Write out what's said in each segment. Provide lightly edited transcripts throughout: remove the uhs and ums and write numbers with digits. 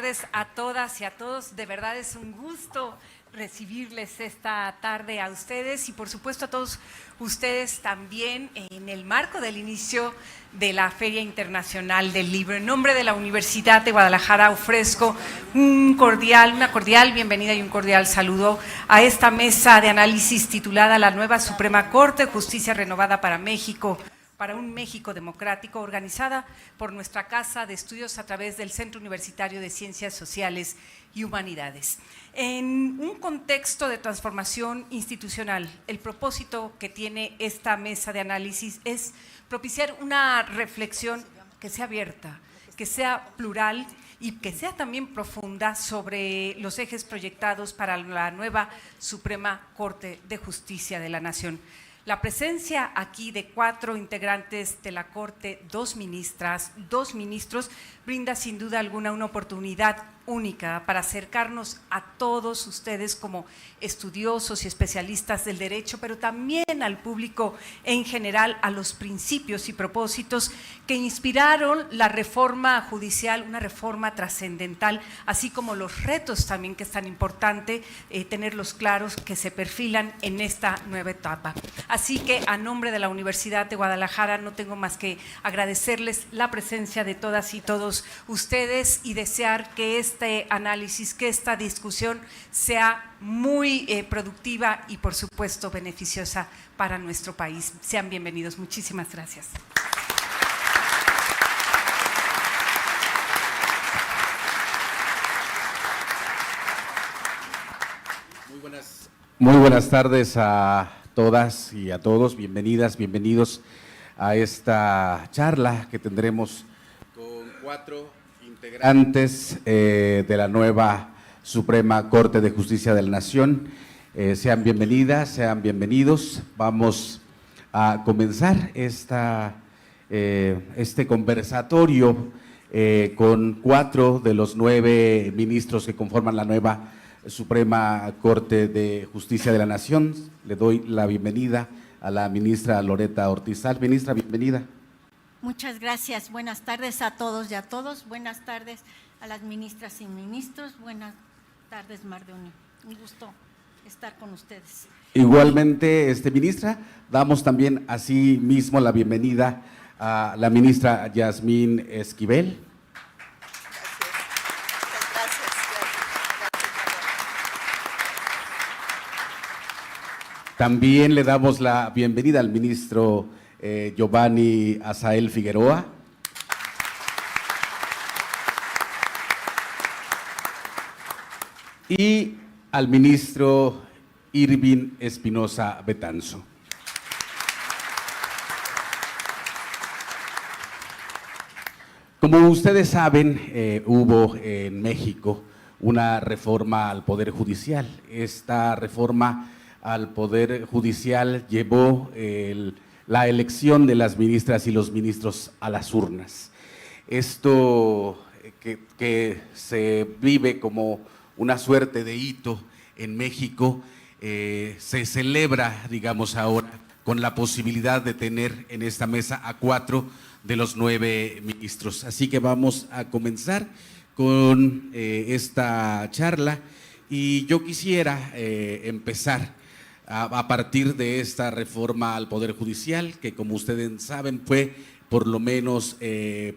tardes a todas y a todos. De verdad es un gusto recibirles esta tarde a ustedes y por supuesto a todos ustedes también en el marco del inicio de la Feria Internacional del Libro. En nombre de la Universidad de Guadalajara ofrezco una cordial bienvenida y un cordial saludo a esta mesa de análisis titulada La Nueva Suprema Corte, Justicia Renovada para México, para un México democrático, organizada por nuestra Casa de Estudios a través del Centro Universitario de Ciencias Sociales y Humanidades. En un contexto de transformación institucional, el propósito que tiene esta mesa de análisis es propiciar una reflexión que sea abierta, que sea plural y que sea también profunda sobre los ejes proyectados para la nueva Suprema Corte de Justicia de la Nación. La presencia aquí de 4 integrantes de la Corte, 2 ministras, 2 ministros, brinda sin duda alguna una oportunidad única para acercarnos a todos ustedes como estudiosos y especialistas del derecho, pero también al público en general, a los principios y propósitos que inspiraron la reforma judicial, una reforma trascendental, así como los retos también que es tan importante tenerlos claros que se perfilan en esta nueva etapa. Así que a nombre de la Universidad de Guadalajara no tengo más que agradecerles la presencia de todas y todos ustedes y desear que este análisis, que esta discusión sea muy productiva y por supuesto beneficiosa para nuestro país. Sean bienvenidos. Muchísimas gracias. Muy buenas tardes a todas y a todos. Bienvenidas, bienvenidos a esta charla que tendremos con 4 integrantes de la nueva Suprema Corte de Justicia de la Nación. Sean bienvenidas, sean bienvenidos. Vamos a comenzar este conversatorio con 4 de los 9 ministros que conforman la nueva Suprema Corte de Justicia de la Nación. Le doy la bienvenida a la ministra Loretta Ortiz Salle. Ministra, bienvenida. Muchas gracias. Buenas tardes a todos y a todos. Buenas tardes a las ministras y ministros. Buenas tardes, Mardonio. Un gusto estar con ustedes. Igualmente, ministra, damos también así mismo la bienvenida a la ministra Yasmín Esquivel. También le damos la bienvenida al ministro Giovanni Azael Figueroa. Y al ministro Irving Espinosa Betanzo. Como ustedes saben, hubo en México una reforma al Poder Judicial. Esta reforma al Poder Judicial llevó la elección de las ministras y los ministros a las urnas. Esto que se vive como una suerte de hito en México, se celebra, digamos ahora, con la posibilidad de tener en esta mesa a 4 de los 9 ministros. Así que vamos a comenzar con esta charla y yo quisiera empezar a partir de esta reforma al Poder Judicial, que como ustedes saben fue por lo menos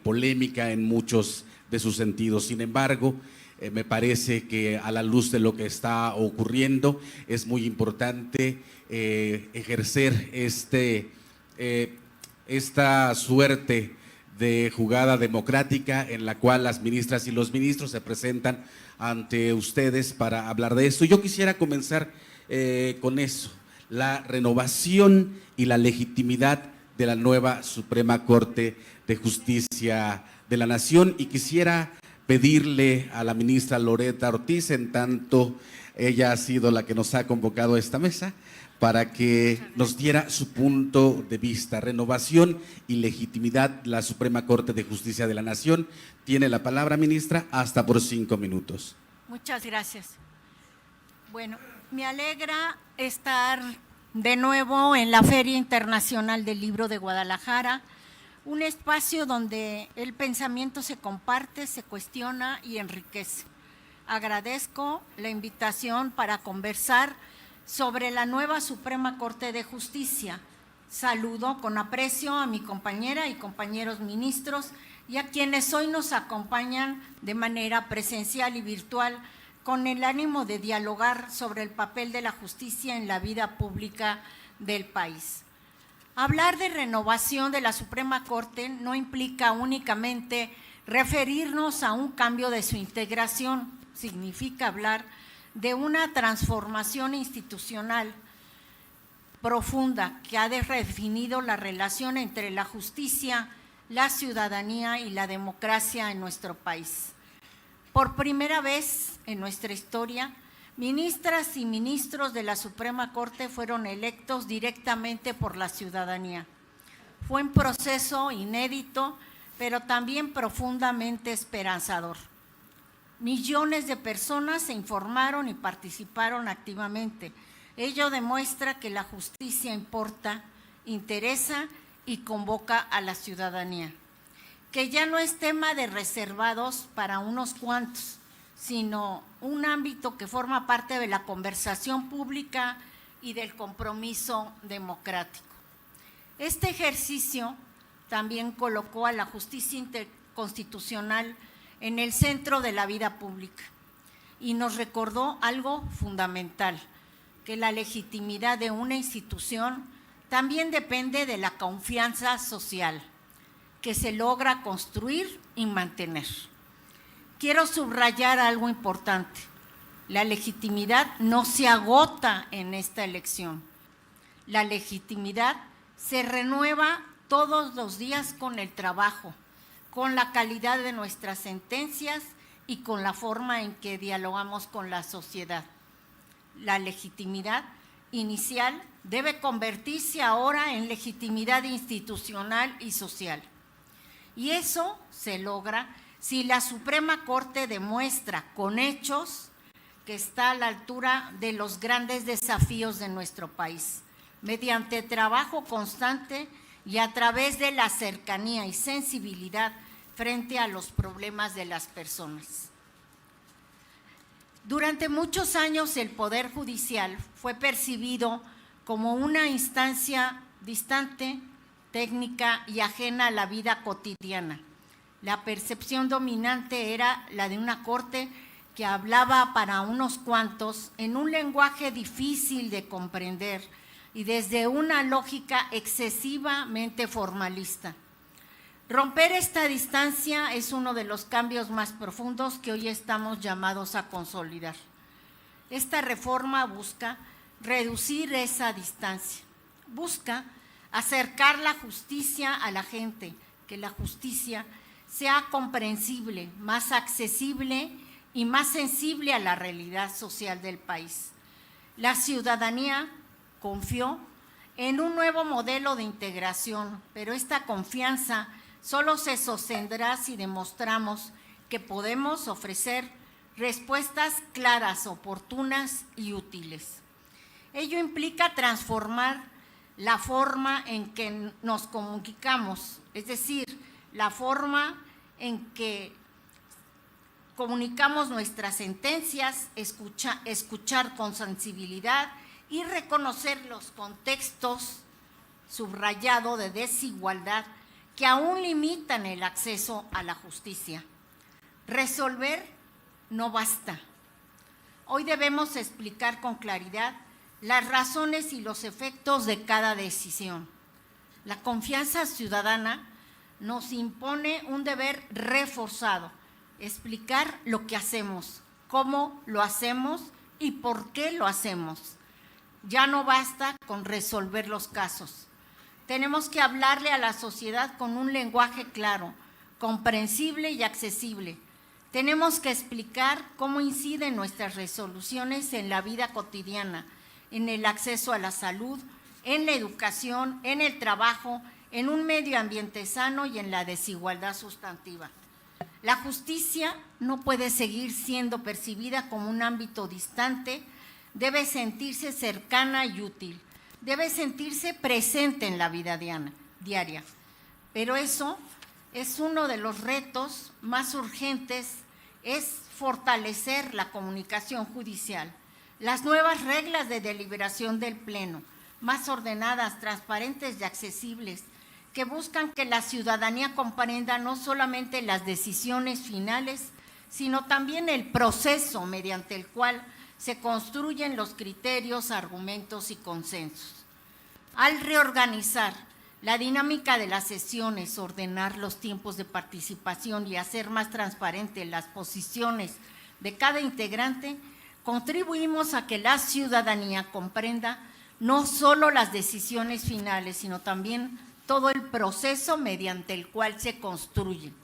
polémica en muchos de sus sentidos. Sin embargo, me parece que a la luz de lo que está ocurriendo es muy importante ejercer esta suerte de jugada democrática en la cual las ministras y los ministros se presentan ante ustedes para hablar de esto. Yo quisiera comenzar con eso, la renovación y la legitimidad de la nueva Suprema Corte de Justicia de la Nación, y quisiera pedirle a la ministra Loretta Ortiz, en tanto ella ha sido la que nos ha convocado a esta mesa, para que nos diera su punto de vista. Renovación y legitimidad de la Suprema Corte de Justicia de la Nación. Tiene la palabra, ministra, hasta por 5 minutos. Muchas gracias. Bueno, me alegra estar de nuevo en la Feria Internacional del Libro de Guadalajara, un espacio donde el pensamiento se comparte, se cuestiona y enriquece. Agradezco la invitación para conversar sobre la nueva Suprema Corte de Justicia. Saludo con aprecio a mi compañera y compañeros ministros y a quienes hoy nos acompañan de manera presencial y virtual con el ánimo de dialogar sobre el papel de la justicia en la vida pública del país. Hablar de renovación de la Suprema Corte no implica únicamente referirnos a un cambio de su integración, significa hablar de una transformación institucional profunda que ha redefinido la relación entre la justicia, la ciudadanía y la democracia en nuestro país. Por primera vez en nuestra historia, ministras y ministros de la Suprema Corte fueron electos directamente por la ciudadanía. Fue un proceso inédito, pero también profundamente esperanzador. Millones de personas se informaron y participaron activamente. Ello demuestra que la justicia importa, interesa y convoca a la ciudadanía. Que ya no es tema de reservados para unos cuantos, sino un ámbito que forma parte de la conversación pública y del compromiso democrático. Este ejercicio también colocó a la justicia constitucional en el centro de la vida pública y nos recordó algo fundamental, que la legitimidad de una institución también depende de la confianza social, que se logra construir y mantener. Quiero subrayar algo importante. La legitimidad no se agota en esta elección. La legitimidad se renueva todos los días con el trabajo, con la calidad de nuestras sentencias y con la forma en que dialogamos con la sociedad. La legitimidad inicial debe convertirse ahora en legitimidad institucional y social. Y eso se logra si la Suprema Corte demuestra con hechos que está a la altura de los grandes desafíos de nuestro país, mediante trabajo constante y a través de la cercanía y sensibilidad frente a los problemas de las personas. Durante muchos años el Poder Judicial fue percibido como una instancia distante, técnica y ajena a la vida cotidiana. La percepción dominante era la de una corte que hablaba para unos cuantos en un lenguaje difícil de comprender y desde una lógica excesivamente formalista. Romper esta distancia es uno de los cambios más profundos que hoy estamos llamados a consolidar. Esta reforma busca reducir esa distancia, busca acercar la justicia a la gente, que la justicia sea comprensible, más accesible y más sensible a la realidad social del país. La ciudadanía confió en un nuevo modelo de integración, pero esta confianza solo se sostendrá si demostramos que podemos ofrecer respuestas claras, oportunas y útiles. Ello implica transformar la forma en que nos comunicamos, es decir, la forma en que comunicamos nuestras sentencias, escuchar con sensibilidad y reconocer los contextos subrayados de desigualdad que aún limitan el acceso a la justicia. Resolver no basta. Hoy debemos explicar con claridad las razones y los efectos de cada decisión. La confianza ciudadana nos impone un deber reforzado, explicar lo que hacemos, cómo lo hacemos y por qué lo hacemos. Ya no basta con resolver los casos. Tenemos que hablarle a la sociedad con un lenguaje claro, comprensible y accesible. Tenemos que explicar cómo inciden nuestras resoluciones en la vida cotidiana, en el acceso a la salud, en la educación, en el trabajo, en un medio ambiente sano y en la desigualdad sustantiva. La justicia no puede seguir siendo percibida como un ámbito distante, debe sentirse cercana y útil, debe sentirse presente en la vida diaria. pero eso es uno de los retos más urgentes, es fortalecer la comunicación judicial, las nuevas reglas de deliberación del Pleno, más ordenadas, transparentes y accesibles, que buscan que la ciudadanía comprenda no solamente las decisiones finales, sino también el proceso mediante el cual se construyen los criterios, argumentos y consensos. Al reorganizar la dinámica de las sesiones, ordenar los tiempos de participación y hacer más transparentes las posiciones de cada integrante, contribuimos a que la ciudadanía comprenda no solo las decisiones finales, sino también todo el proceso mediante el cual se construyen.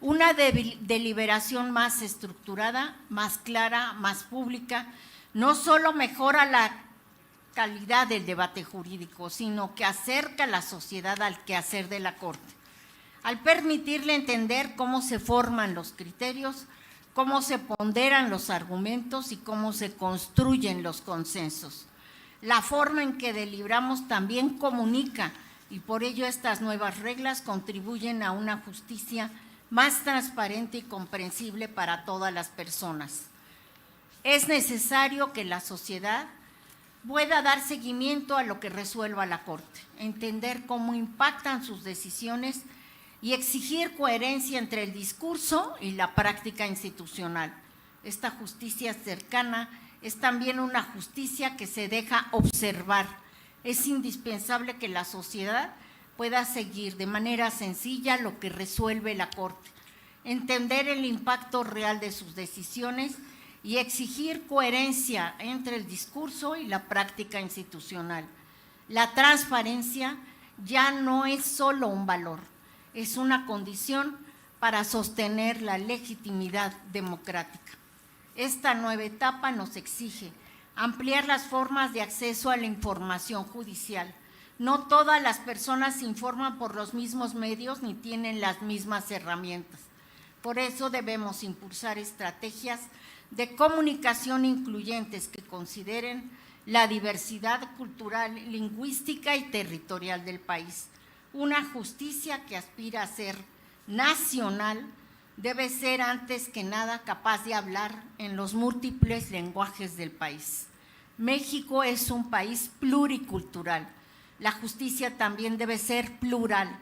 Una deliberación más estructurada, más clara, más pública, no solo mejora la calidad del debate jurídico, sino que acerca a la sociedad al quehacer de la Corte, al permitirle entender cómo se forman los criterios, cómo se ponderan los argumentos y cómo se construyen los consensos. La forma en que deliberamos también comunica, y por ello estas nuevas reglas contribuyen a una justicia más transparente y comprensible para todas las personas. Es necesario que la sociedad pueda dar seguimiento a lo que resuelva la Corte, entender cómo impactan sus decisiones y exigir coherencia entre el discurso y la práctica institucional. Esta justicia cercana es también una justicia que se deja observar. Es indispensable que la sociedad pueda seguir de manera sencilla lo que resuelve la Corte, entender el impacto real de sus decisiones y exigir coherencia entre el discurso y la práctica institucional. La transparencia ya no es solo un valor, es una condición para sostener la legitimidad democrática. Esta nueva etapa nos exige ampliar las formas de acceso a la información judicial. No todas las personas se informan por los mismos medios ni tienen las mismas herramientas. Por eso debemos impulsar estrategias de comunicación incluyentes que consideren la diversidad cultural, lingüística y territorial del país. Una justicia que aspira a ser nacional debe ser antes que nada capaz de hablar en los múltiples lenguajes del país. México es un país pluricultural. La justicia también debe ser plural,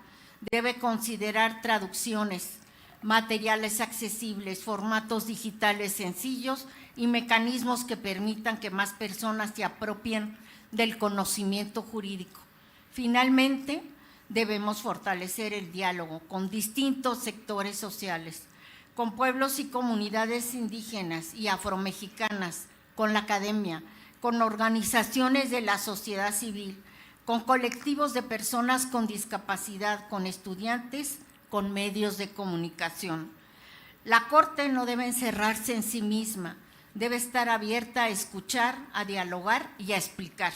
debe considerar traducciones, materiales accesibles, formatos digitales sencillos y mecanismos que permitan que más personas se apropien del conocimiento jurídico. Finalmente, debemos fortalecer el diálogo con distintos sectores sociales, con pueblos y comunidades indígenas y afromexicanas, con la academia, con organizaciones de la sociedad civil, con colectivos de personas con discapacidad, con estudiantes, con medios de comunicación. La Corte no debe encerrarse en sí misma, debe estar abierta a escuchar, a dialogar y a explicar.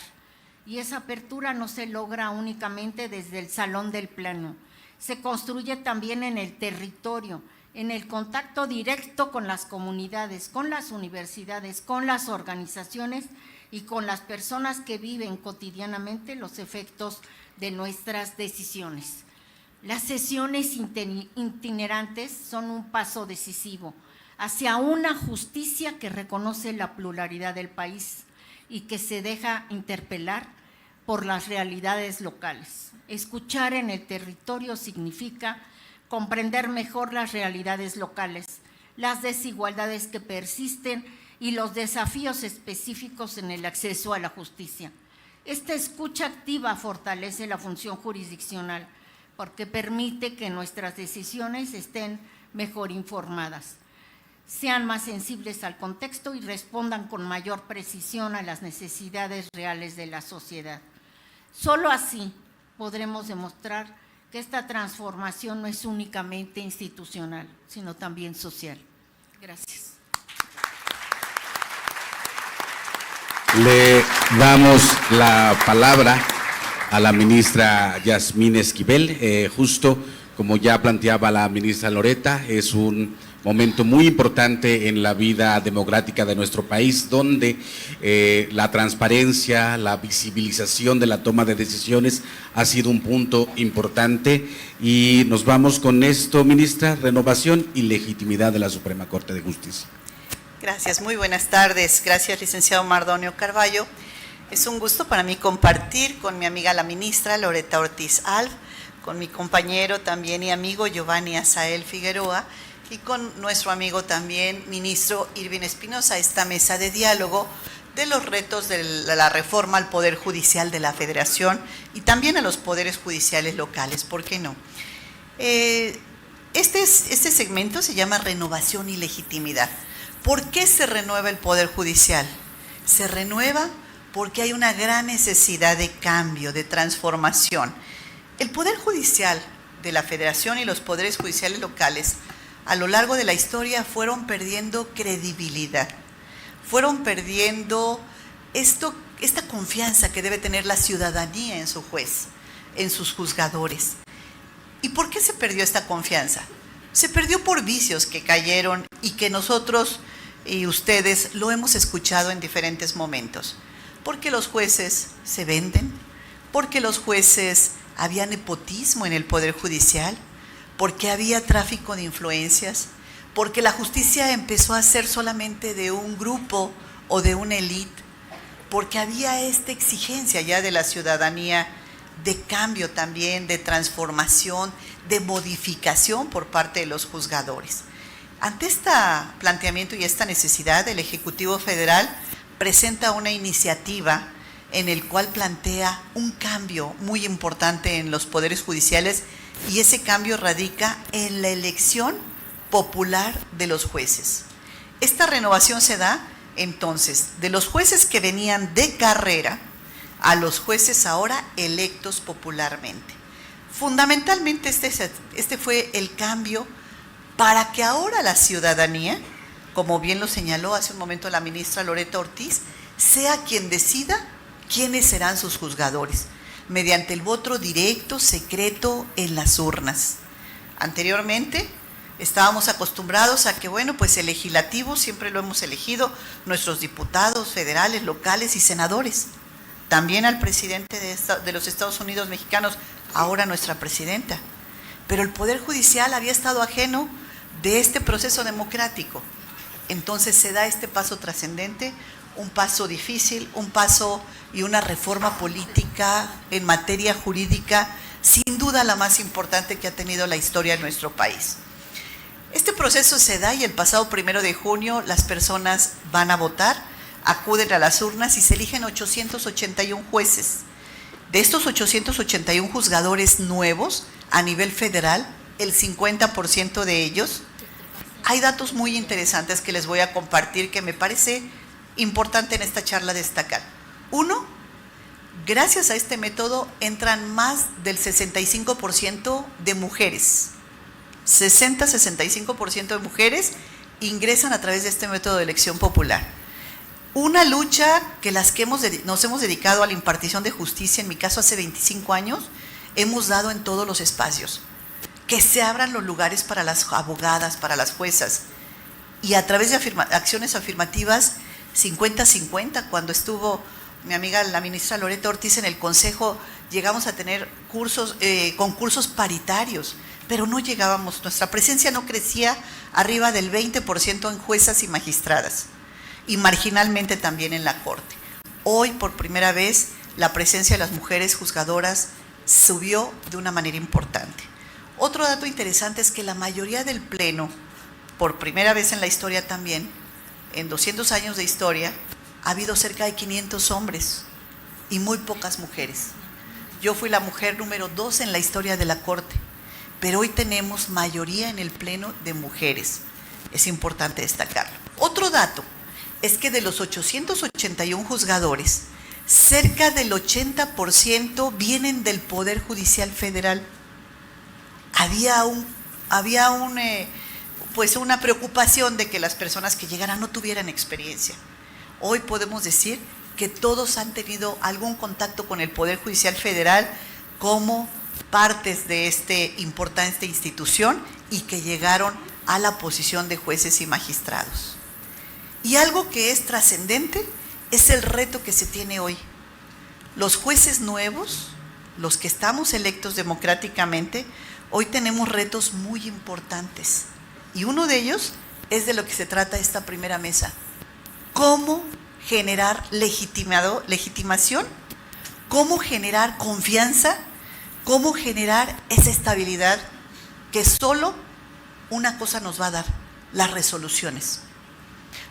Y esa apertura no se logra únicamente desde el Salón del Pleno, se construye también en el territorio, en el contacto directo con las comunidades, con las universidades, con las organizaciones y con las personas que viven cotidianamente los efectos de nuestras decisiones. Las sesiones itinerantes son un paso decisivo hacia una justicia que reconoce la pluralidad del país y que se deja interpelar por las realidades locales. Escuchar en el territorio significa comprender mejor las realidades locales, las desigualdades que persisten y los desafíos específicos en el acceso a la justicia. Esta escucha activa fortalece la función jurisdiccional porque permite que nuestras decisiones estén mejor informadas, sean más sensibles al contexto y respondan con mayor precisión a las necesidades reales de la sociedad. Solo así podremos demostrar que esta transformación no es únicamente institucional, sino también social. Gracias. Le damos la palabra a la ministra Yasmín Esquivel. Justo como ya planteaba la ministra Loretta, es un momento muy importante en la vida democrática de nuestro país, donde la transparencia, la visibilización de la toma de decisiones ha sido un punto importante. Y nos vamos con esto, ministra: renovación y legitimidad de la Suprema Corte de Justicia. Gracias, muy buenas tardes. Gracias, licenciado Mardonio Carballo. Es un gusto para mí compartir con mi amiga la ministra Loretta Ortiz Alv, con mi compañero también y amigo Giovanni Azael Figueroa, y con nuestro amigo también, ministro Irving Espinosa, esta mesa de diálogo de los retos de la reforma al Poder Judicial de la Federación y también a los poderes judiciales locales, ¿por qué no? Este segmento se llama renovación y legitimidad. ¿Por qué se renueva el Poder Judicial? Se renueva porque hay una gran necesidad de cambio, de transformación. El Poder Judicial de la Federación y los poderes judiciales locales a lo largo de la historia fueron perdiendo credibilidad, fueron perdiendo esta confianza que debe tener la ciudadanía en su juez, en sus juzgadores. ¿Y por qué se perdió esta confianza? Se perdió por vicios que cayeron y que nosotros y ustedes lo hemos escuchado en diferentes momentos. Porque los jueces se venden, porque los jueces había nepotismo en el Poder Judicial, porque había tráfico de influencias, porque la justicia empezó a ser solamente de un grupo o de una élite, porque había esta exigencia ya de la ciudadanía de cambio también, de transformación, de modificación por parte de los juzgadores. Ante este planteamiento y esta necesidad, el Ejecutivo Federal presenta una iniciativa en el cual plantea un cambio muy importante en los poderes judiciales, y ese cambio radica en la elección popular de los jueces. Esta renovación se da entonces de los jueces que venían de carrera a los jueces ahora electos popularmente. Fundamentalmente este fue el cambio para que ahora la ciudadanía, como bien lo señaló hace un momento la ministra Loretta Ortiz, sea quien decida quiénes serán sus juzgadores, mediante el voto directo, secreto en las urnas. Anteriormente estábamos acostumbrados a que, bueno, pues el legislativo siempre lo hemos elegido, nuestros diputados federales, locales y senadores. También al presidente de los Estados Unidos mexicanos, ahora nuestra presidenta. Pero el Poder Judicial había estado ajeno de este proceso democrático. Entonces se da este paso trascendente, un paso difícil, un paso y una reforma política en materia jurídica, sin duda la más importante que ha tenido la historia de nuestro país. Este proceso se da y el pasado 1 de junio las personas van a votar, acuden a las urnas y se eligen 881 jueces. De estos 881 juzgadores nuevos a nivel federal, el 50% de ellos, hay datos muy interesantes que les voy a compartir que me parece importante en esta charla destacar. Uno, gracias a este método entran más del 65% de mujeres. 60-65% de mujeres ingresan a través de este método de elección popular. Una lucha que nos hemos dedicado a la impartición de justicia, en mi caso hace 25 años, hemos dado en todos los espacios. Que se abran los lugares para las abogadas, para las juezas. Y a través de acciones afirmativas 50-50, cuando estuvo mi amiga la ministra Loretta Ortiz en el Consejo, llegamos a tener concursos paritarios, pero no llegábamos, nuestra presencia no crecía arriba del 20% en juezas y magistradas, y marginalmente también en la Corte. Hoy, por primera vez, la presencia de las mujeres juzgadoras subió de una manera importante. Otro dato interesante es que la mayoría del Pleno, por primera vez en la historia también, en 200 años de historia, ha habido cerca de 500 hombres y muy pocas mujeres. Yo fui la mujer número 2 en la historia de la Corte, pero hoy tenemos mayoría en el Pleno de mujeres. Es importante destacarlo. Otro dato es que de los 881 juzgadores, cerca del 80% vienen del Poder Judicial Federal. Había una preocupación de que las personas que llegaran no tuvieran experiencia. Hoy podemos decir que todos han tenido algún contacto con el Poder Judicial Federal como partes de esta importante institución y que llegaron a la posición de jueces y magistrados. Y algo que es trascendente es el reto que se tiene hoy. Los jueces nuevos, los que estamos electos democráticamente, hoy tenemos retos muy importantes. Y uno de ellos es de lo que se trata esta primera mesa. ¿Cómo generar legitimación? ¿Cómo generar confianza? ¿Cómo generar esa estabilidad que solo una cosa nos va a dar? Las resoluciones.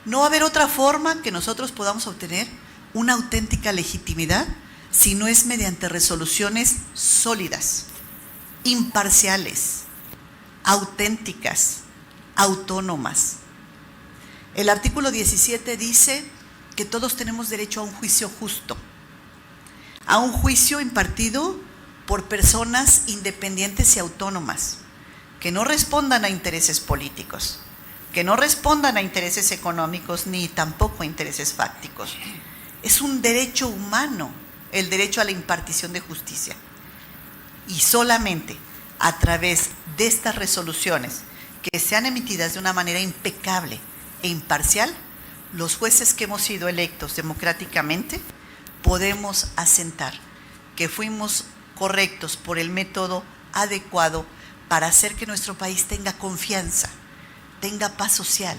No va a haber otra forma que nosotros podamos obtener una auténtica legitimidad si no es mediante resoluciones sólidas, imparciales, auténticas, autónomas. El artículo 17 dice que todos tenemos derecho a un juicio justo, a un juicio impartido por personas independientes y autónomas, que no respondan a intereses políticos, que no respondan a intereses económicos ni tampoco a intereses fácticos. Es un derecho humano el derecho a la impartición de justicia. Y solamente a través de estas resoluciones que sean emitidas de una manera impecable e imparcial, los jueces que hemos sido electos democráticamente podemos asentar que fuimos correctos por el método adecuado para hacer que nuestro país tenga confianza, tenga paz social,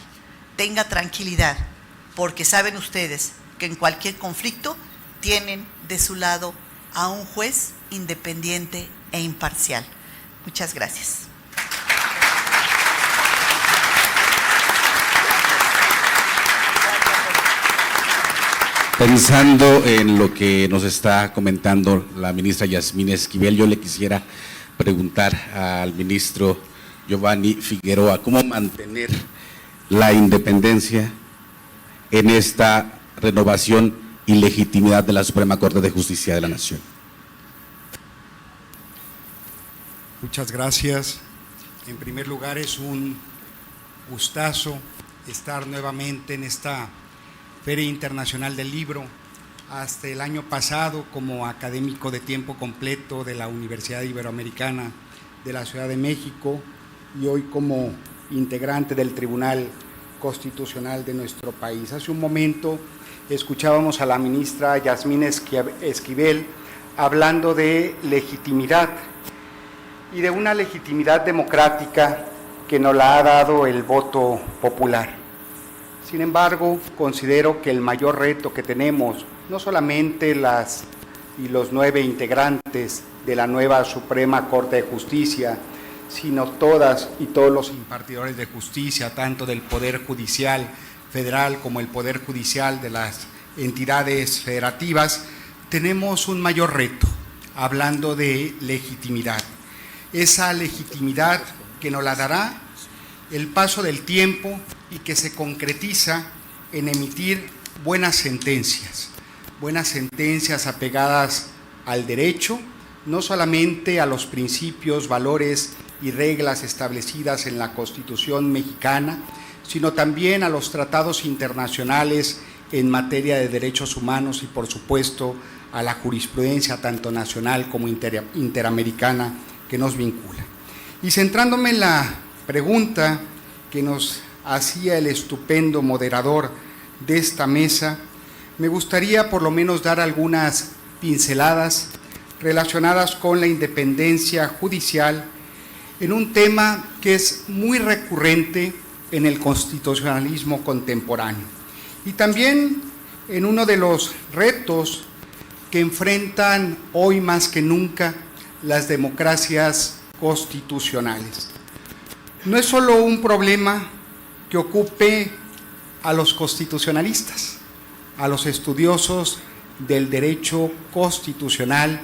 tenga tranquilidad, porque saben ustedes que en cualquier conflicto tienen de su lado a un juez independiente e imparcial. Muchas gracias. Pensando en lo que nos está comentando la ministra Yasmín Esquivel, yo le quisiera preguntar al ministro Giovanni Figueroa, ¿cómo mantener la independencia en esta renovación y legitimidad de la Suprema Corte de Justicia de la Nación? Muchas gracias. En primer lugar, es un gustazo estar nuevamente en esta Feria Internacional del Libro. Hasta el año pasado, como académico de tiempo completo de la Universidad Iberoamericana de la Ciudad de México, y hoy como integrante del Tribunal Constitucional de nuestro país. Hace un momento escuchábamos a la ministra Yasmín Esquivel hablando de legitimidad y de una legitimidad democrática que nos la ha dado el voto popular. Sin embargo, considero que el mayor reto que tenemos, no solamente las y los 9 integrantes de la nueva Suprema Corte de Justicia, sino todas y todos los impartidores de justicia, tanto del Poder Judicial Federal como el Poder Judicial de las entidades federativas, tenemos un mayor reto, hablando de legitimidad. Esa legitimidad que nos la dará el paso del tiempo y que se concretiza en emitir buenas sentencias apegadas al derecho, no solamente a los principios, valores y reglas establecidas en la Constitución mexicana, sino también a los tratados internacionales en materia de derechos humanos y, por supuesto, a la jurisprudencia tanto nacional como interamericana que nos vincula. Y centrándome en la pregunta que nos hacía el estupendo moderador de esta mesa, me gustaría por lo menos dar algunas pinceladas relacionadas con la independencia judicial en un tema que es muy recurrente en el constitucionalismo contemporáneo y también en uno de los retos que enfrentan hoy más que nunca las democracias constitucionales. No es solo un problema que ocupe a los constitucionalistas, a los estudiosos del derecho constitucional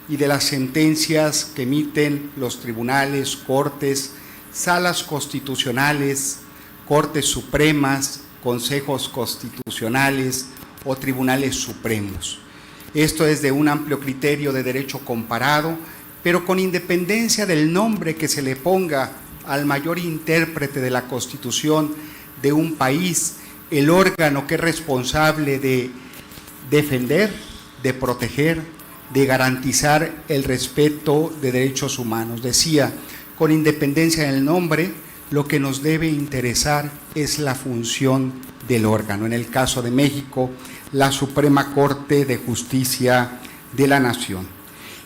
y de las sentencias que emiten los tribunales, cortes, salas constitucionales, cortes supremas, consejos constitucionales o tribunales supremos. Esto es de un amplio criterio de derecho comparado, pero con independencia del nombre que se le ponga al mayor intérprete de la Constitución de un país, el órgano que es responsable de defender, de proteger, de garantizar el respeto de derechos humanos. Decía, con independencia del nombre, lo que nos debe interesar es la función del órgano. En el caso de México, la Suprema Corte de Justicia de la Nación.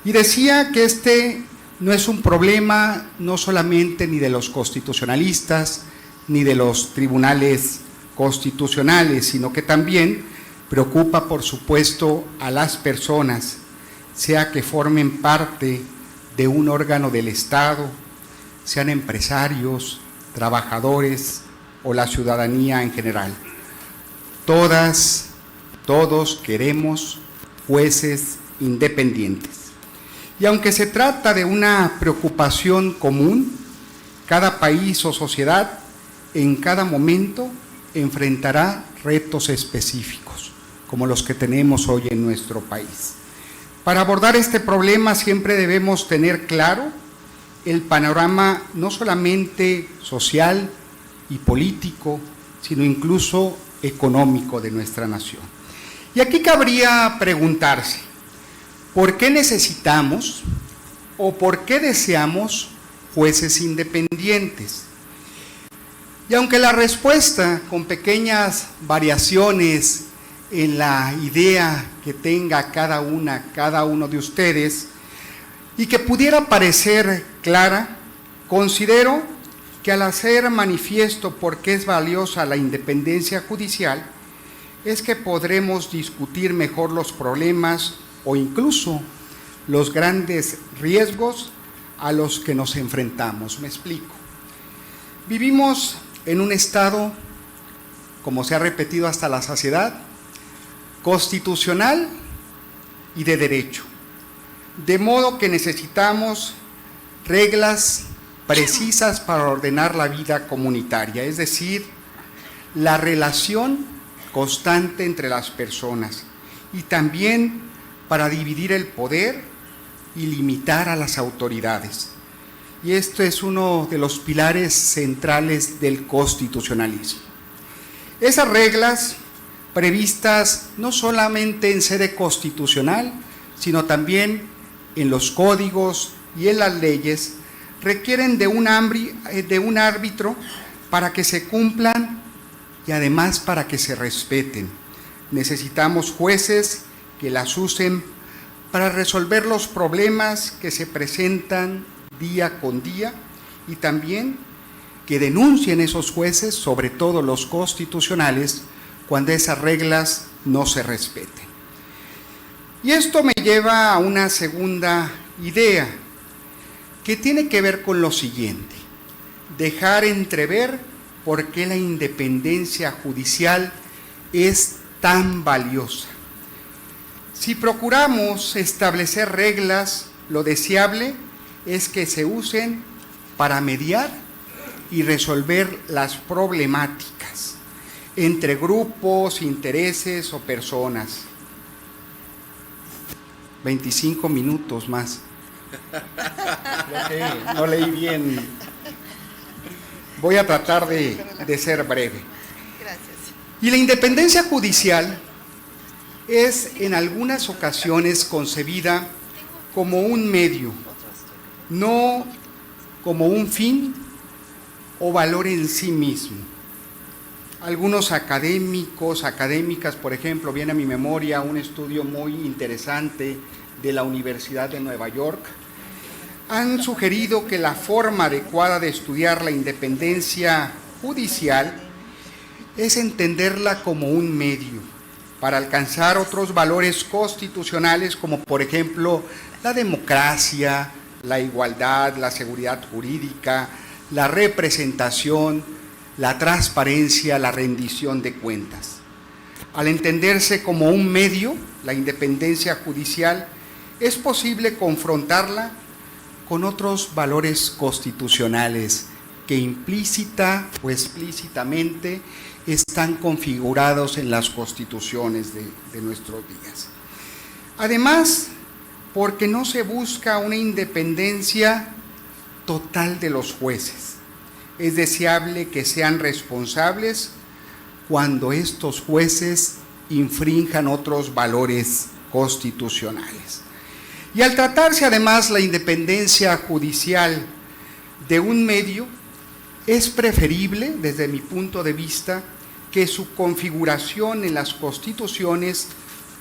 Y decía que este no es un problema no solamente ni de los constitucionalistas, ni de los tribunales constitucionales, sino que también preocupa, por supuesto, a las personas, sea que formen parte de un órgano del Estado, sean empresarios, trabajadores o la ciudadanía en general. Todas, todos queremos jueces independientes. Y aunque se trata de una preocupación común, cada país o sociedad en cada momento enfrentará retos específicos, como los que tenemos hoy en nuestro país. Para abordar este problema siempre debemos tener claro el panorama no solamente social y político, sino incluso económico de nuestra nación. Y aquí cabría preguntarse, ¿por qué necesitamos o por qué deseamos jueces independientes? Y aunque la respuesta, con pequeñas variaciones en la idea que tenga cada uno de ustedes, y que pudiera parecer clara, considero que al hacer manifiesto por qué es valiosa la independencia judicial, es que podremos discutir mejor los problemas o incluso los grandes riesgos a los que nos enfrentamos. Me explico. Vivimos en un Estado, como se ha repetido hasta la saciedad, constitucional y de derecho. De modo que necesitamos reglas precisas para ordenar la vida comunitaria, es decir, la relación constante entre las personas y también para dividir el poder y limitar a las autoridades. Y esto es uno de los pilares centrales del constitucionalismo. Esas reglas previstas no solamente en sede constitucional, sino también en los códigos y en las leyes, requieren de un árbitro para que se cumplan y además para que se respeten. Necesitamos jueces que las usen para resolver los problemas que se presentan día con día y también que denuncien esos jueces, sobre todo los constitucionales, cuando esas reglas no se respeten. Y esto me lleva a una segunda idea, que tiene que ver con lo siguiente: dejar entrever por qué la independencia judicial es tan valiosa. Si procuramos establecer reglas, lo deseable es que se usen para mediar y resolver las problemáticas entre grupos, intereses o personas. 25 minutos más. No leí bien. Voy a tratar de ser breve. Gracias. Y la independencia judicial es en algunas ocasiones concebida como un medio, no como un fin o valor en sí mismo. Algunos académicas, por ejemplo, viene a mi memoria un estudio muy interesante de la Universidad de Nueva York, han sugerido que la forma adecuada de estudiar la independencia judicial es entenderla como un medio para alcanzar otros valores constitucionales, como por ejemplo la democracia, la igualdad, la seguridad jurídica, la representación, la transparencia, la rendición de cuentas. Al entenderse como un medio, la independencia judicial, es posible confrontarla con otros valores constitucionales que implícita o explícitamente están configurados en las constituciones de nuestros días. Además, porque no se busca una independencia total de los jueces. Es deseable que sean responsables cuando estos jueces infrinjan otros valores constitucionales. Y al tratarse además la independencia judicial de un medio, Es preferible, desde mi punto de vista, que su configuración en las constituciones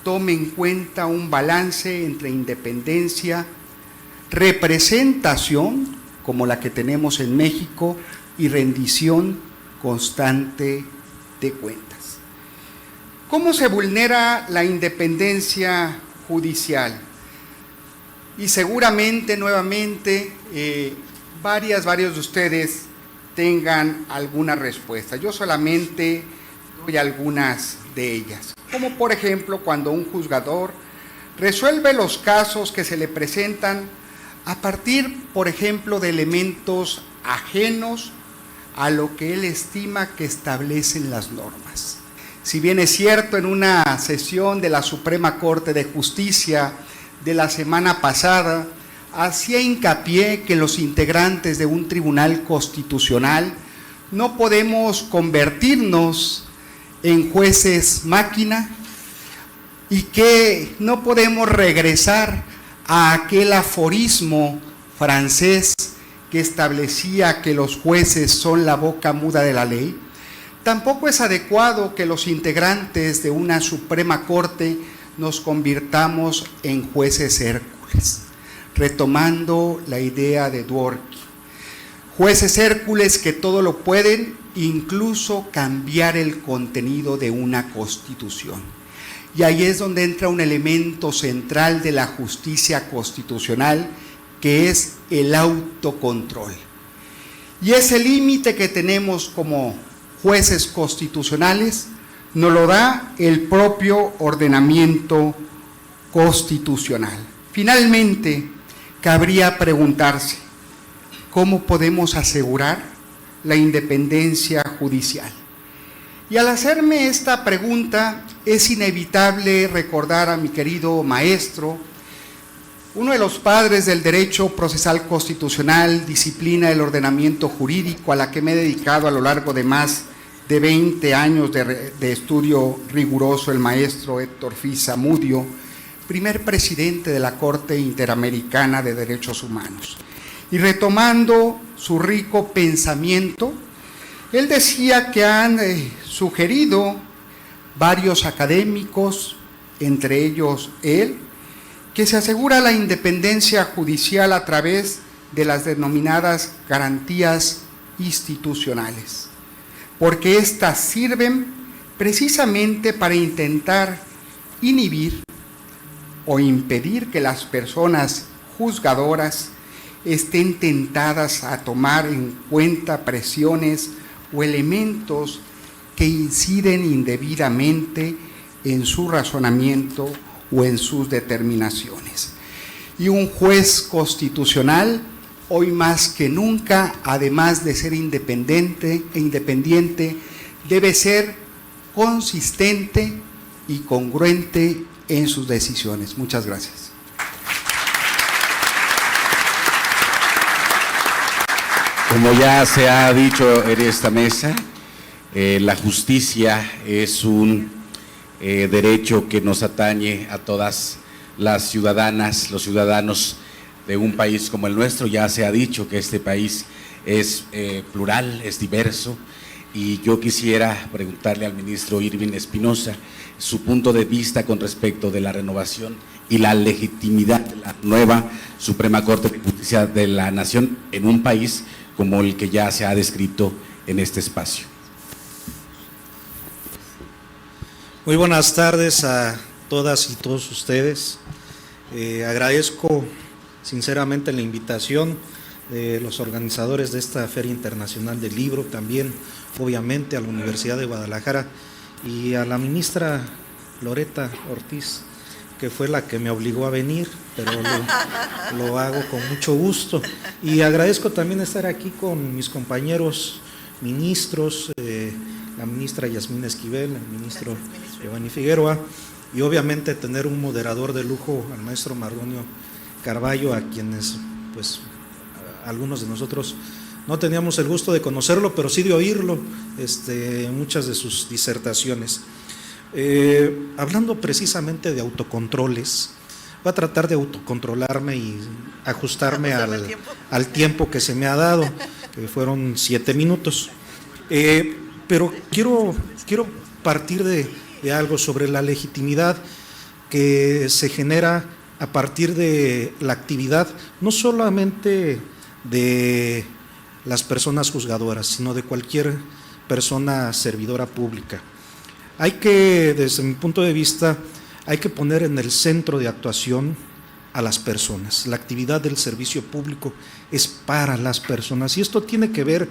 tome en cuenta un balance entre independencia, representación, como la que tenemos en México, y rendición constante de cuentas. ¿Cómo se vulnera la independencia judicial? Y seguramente, nuevamente, varios de ustedes tengan alguna respuesta. Yo solamente doy algunas de ellas. Como por ejemplo, cuando un juzgador resuelve los casos que se le presentan a partir, por ejemplo, de elementos ajenos a lo que él estima que establecen las normas. Si bien es cierto, en una sesión de la Suprema Corte de Justicia de la semana pasada, hacía hincapié que los integrantes de un tribunal constitucional no podemos convertirnos en jueces máquina y que no podemos regresar a aquel aforismo francés que establecía que los jueces son la boca muda de la ley. Tampoco es adecuado que los integrantes de una Suprema Corte nos convirtamos en jueces Hércules, retomando la idea de Dworkin. Jueces Hércules que todo lo pueden, incluso cambiar el contenido de una constitución. Y ahí es donde entra un elemento central de la justicia constitucional, que es el autocontrol. Y ese límite que tenemos como jueces constitucionales nos lo da el propio ordenamiento constitucional. Finalmente, cabría preguntarse, ¿cómo podemos asegurar la independencia judicial? Y al hacerme esta pregunta, es inevitable recordar a mi querido maestro, uno de los padres del derecho procesal constitucional, disciplina del ordenamiento jurídico a la que me he dedicado a lo largo de más de 20 años de estudio riguroso, el maestro Héctor Fiz Zamudio, primer presidente de la Corte Interamericana de Derechos Humanos. Y retomando su rico pensamiento, él decía que han sugerido varios académicos, entre ellos él, que se asegura la independencia judicial a través de las denominadas garantías institucionales, porque éstas sirven precisamente para intentar inhibir o impedir que las personas juzgadoras estén tentadas a tomar en cuenta presiones o elementos que inciden indebidamente en su razonamiento o en sus determinaciones. Y un juez constitucional, hoy más que nunca, además de ser independiente, debe ser consistente y congruente en sus decisiones. Muchas gracias. Como ya se ha dicho en esta mesa, la justicia es un derecho que nos atañe a todas las ciudadanas, los ciudadanos de un país como el nuestro. Ya se ha dicho que este país es plural, es diverso, y yo quisiera preguntarle al ministro Irving Espinosa su punto de vista con respecto de la renovación y la legitimidad de la nueva Suprema Corte de Justicia de la Nación en un país como el que ya se ha descrito en este espacio. Muy buenas tardes a todas y todos ustedes. Agradezco sinceramente la invitación de los organizadores de esta Feria Internacional del Libro, también obviamente a la Universidad de Guadalajara y a la ministra Loretta Ortiz, que fue la que me obligó a venir, pero lo hago con mucho gusto. Y agradezco también estar aquí con mis compañeros ministros, la ministra Yasmín Esquivel, el ministro Giovanni Figueroa, y obviamente tener un moderador de lujo, al maestro Mardonio Carballo, a quienes pues algunos de nosotros no teníamos el gusto de conocerlo, pero sí de oírlo, muchas de sus disertaciones. Hablando precisamente de autocontroles, voy a tratar de autocontrolarme y ajustarme al tiempo que se me ha dado. que fueron 7 minutos. Pero quiero partir de algo sobre la legitimidad que se genera a partir de la actividad, no solamente de las personas juzgadoras, sino de cualquier persona servidora pública. Hay que, desde mi punto de vista, hay que poner en el centro de actuación a las personas. La actividad del servicio público es para las personas y esto tiene que ver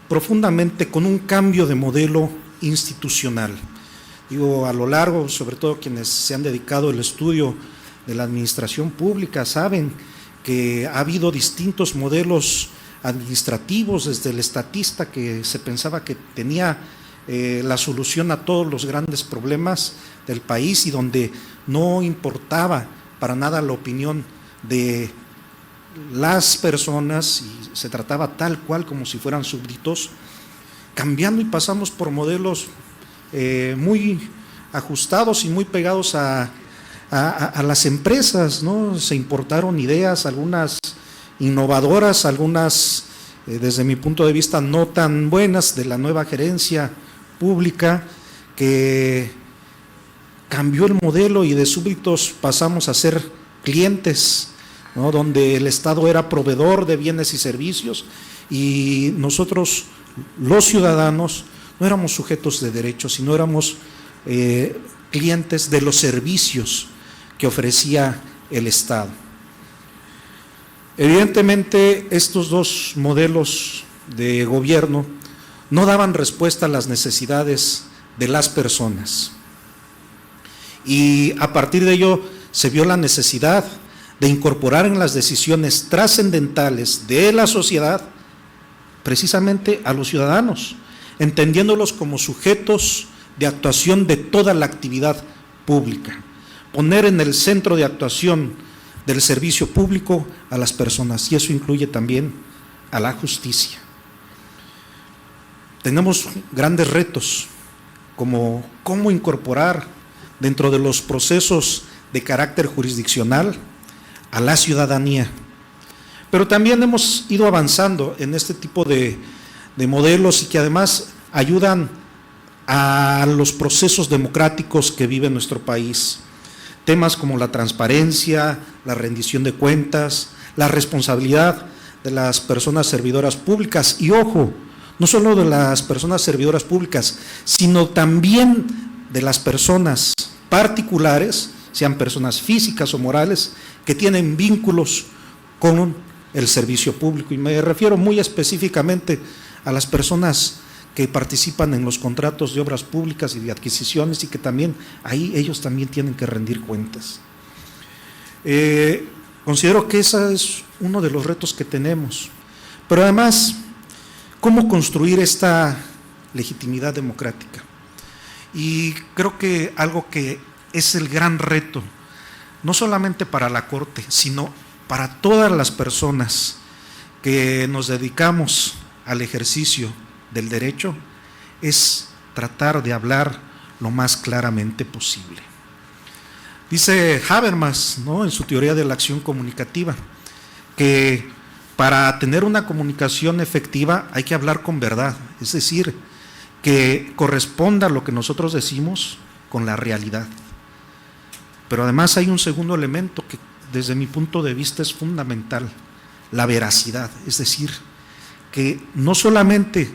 profundamente con un cambio de modelo institucional. Digo, a lo largo, sobre todo quienes se han dedicado al estudio de la administración pública, saben que ha habido distintos modelos administrativos, desde el estatista que se pensaba que tenía la solución a todos los grandes problemas del país y donde no importaba para nada la opinión de las personas y se trataba tal cual como si fueran súbditos, cambiando y pasamos por modelos muy ajustados y muy pegados a las empresas, ¿no? Se importaron ideas, algunas innovadoras, algunas desde mi punto de vista no tan buenas, de la nueva gerencia pública, que cambió el modelo y de súbditos pasamos a ser clientes, ¿no? Donde el Estado era proveedor de bienes y servicios y nosotros, los ciudadanos, no éramos sujetos de derechos, sino éramos clientes de los servicios que ofrecía el Estado. Evidentemente, estos dos modelos de gobierno no daban respuesta a las necesidades de las personas. Y a partir de ello se vio la necesidad de incorporar en las decisiones trascendentales de la sociedad precisamente a los ciudadanos, entendiéndolos como sujetos de actuación de toda la actividad pública, poner en el centro de actuación del servicio público a las personas, y eso incluye también a la justicia. Tenemos grandes retos, como cómo incorporar dentro de los procesos de carácter jurisdiccional a la ciudadanía. Pero también hemos ido avanzando en este tipo de modelos y que además ayudan a los procesos democráticos que vive nuestro país. Temas como la transparencia, la rendición de cuentas, la responsabilidad de las personas servidoras públicas y, ojo, no solo de las personas servidoras públicas, sino también de las personas particulares, sean personas físicas o morales, que tienen vínculos con el servicio público. Y me refiero muy específicamente a las personas que participan en los contratos de obras públicas y de adquisiciones y que también ahí ellos también tienen que rendir cuentas. Considero que ese es uno de los retos que tenemos, pero además, ¿cómo construir esta legitimidad democrática? Y creo que algo que es el gran reto, no solamente para la Corte, sino para todas las personas que nos dedicamos al ejercicio del derecho, es tratar de hablar lo más claramente posible. Dice Habermas, ¿no?, en su teoría de la acción comunicativa, que para tener una comunicación efectiva hay que hablar con verdad, es decir, que corresponda lo que nosotros decimos con la realidad. Pero además hay un segundo elemento que desde mi punto de vista es fundamental, la veracidad, es decir, que no solamente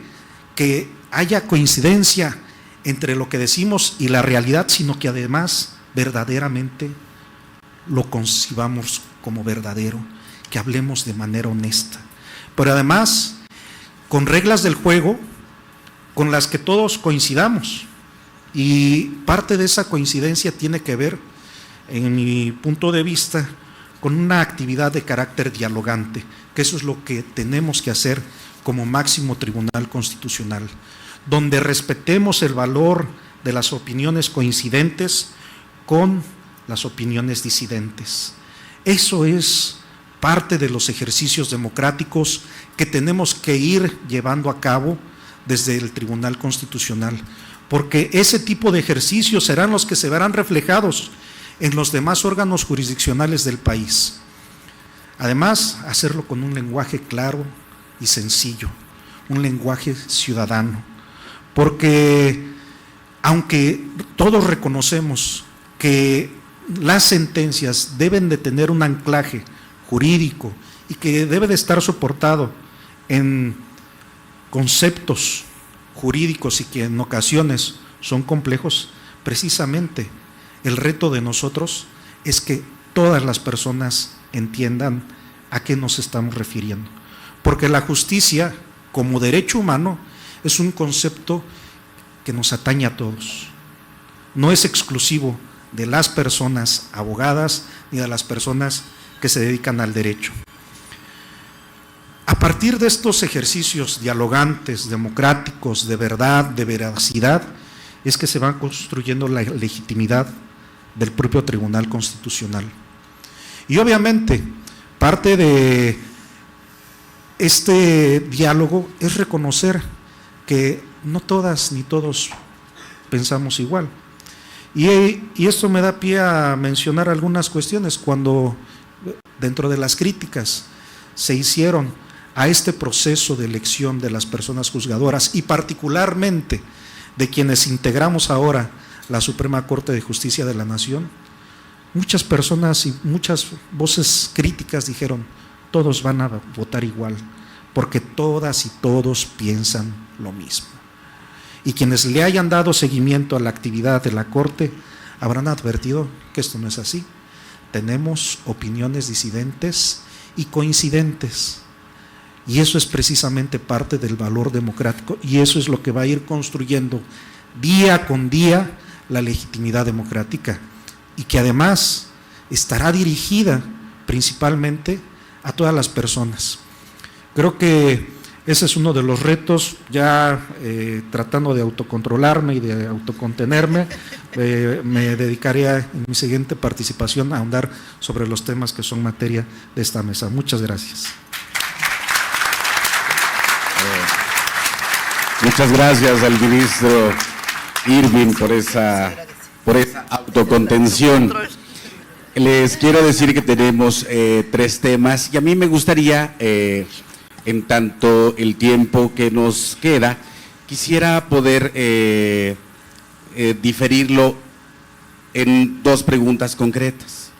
que haya coincidencia entre lo que decimos y la realidad, sino que además verdaderamente lo concibamos como verdadero, que hablemos de manera honesta, pero además con reglas del juego con las que todos coincidamos, y parte de esa coincidencia tiene que ver, en mi punto de vista, con una actividad de carácter dialogante, que eso es lo que tenemos que hacer como máximo tribunal constitucional, donde respetemos el valor de las opiniones coincidentes con las opiniones disidentes. Eso es parte de los ejercicios democráticos que tenemos que ir llevando a cabo desde el Tribunal Constitucional, porque ese tipo de ejercicios serán los que se verán reflejados en los demás órganos jurisdiccionales del país. Además, hacerlo con un lenguaje claro, y sencillo, un lenguaje ciudadano, porque aunque todos reconocemos que las sentencias deben de tener un anclaje jurídico y que debe de estar soportado en conceptos jurídicos y que en ocasiones son complejos, precisamente el reto de nosotros es que todas las personas entiendan a qué nos estamos refiriendo. Porque la justicia, como derecho humano, es un concepto que nos atañe a todos. No es exclusivo de las personas abogadas ni de las personas que se dedican al derecho. A partir de estos ejercicios dialogantes, democráticos, de verdad, de veracidad, es que se va construyendo la legitimidad del propio Tribunal Constitucional. Y obviamente, parte de este diálogo es reconocer que no todas ni todos pensamos igual. Y esto me da pie a mencionar algunas cuestiones. Cuando dentro de las críticas se hicieron a este proceso de elección de las personas juzgadoras y particularmente de quienes integramos ahora la Suprema Corte de Justicia de la Nación, muchas personas y muchas voces críticas dijeron: todos van a votar igual, porque todas y todos piensan lo mismo. Y quienes le hayan dado seguimiento a la actividad de la Corte habrán advertido que esto no es así. Tenemos opiniones disidentes y coincidentes. Y eso es precisamente parte del valor democrático y eso es lo que va a ir construyendo día con día la legitimidad democrática y que además estará dirigida principalmente a todas las personas. Creo que ese es uno de los retos, ya tratando de autocontrolarme y de autocontenerme, me dedicaré en mi siguiente participación a ahondar sobre los temas que son materia de esta mesa. Muchas gracias. Muchas gracias al ministro Irving por esa autocontención. Les quiero decir que tenemos 3 temas y a mí me gustaría, en tanto el tiempo que nos queda, quisiera poder diferirlo en 2 preguntas concretas,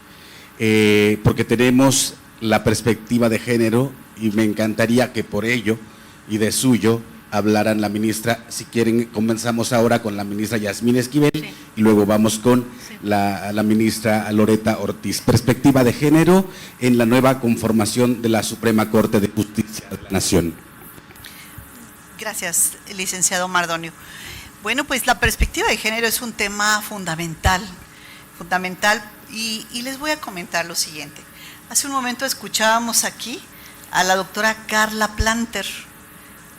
porque tenemos la perspectiva de género y me encantaría que por ello y de suyo hablaran la ministra. Si quieren, comenzamos ahora con la ministra Yasmín Esquivel, sí, y luego vamos con la ministra Loretta Ortiz. Perspectiva de género en la nueva conformación de la Suprema Corte de Justicia de la Nación. Gracias, licenciado Mardonio. Bueno, pues la perspectiva de género es un tema fundamental, y les voy a comentar lo siguiente. Hace un momento escuchábamos aquí a la doctora Carla Planter.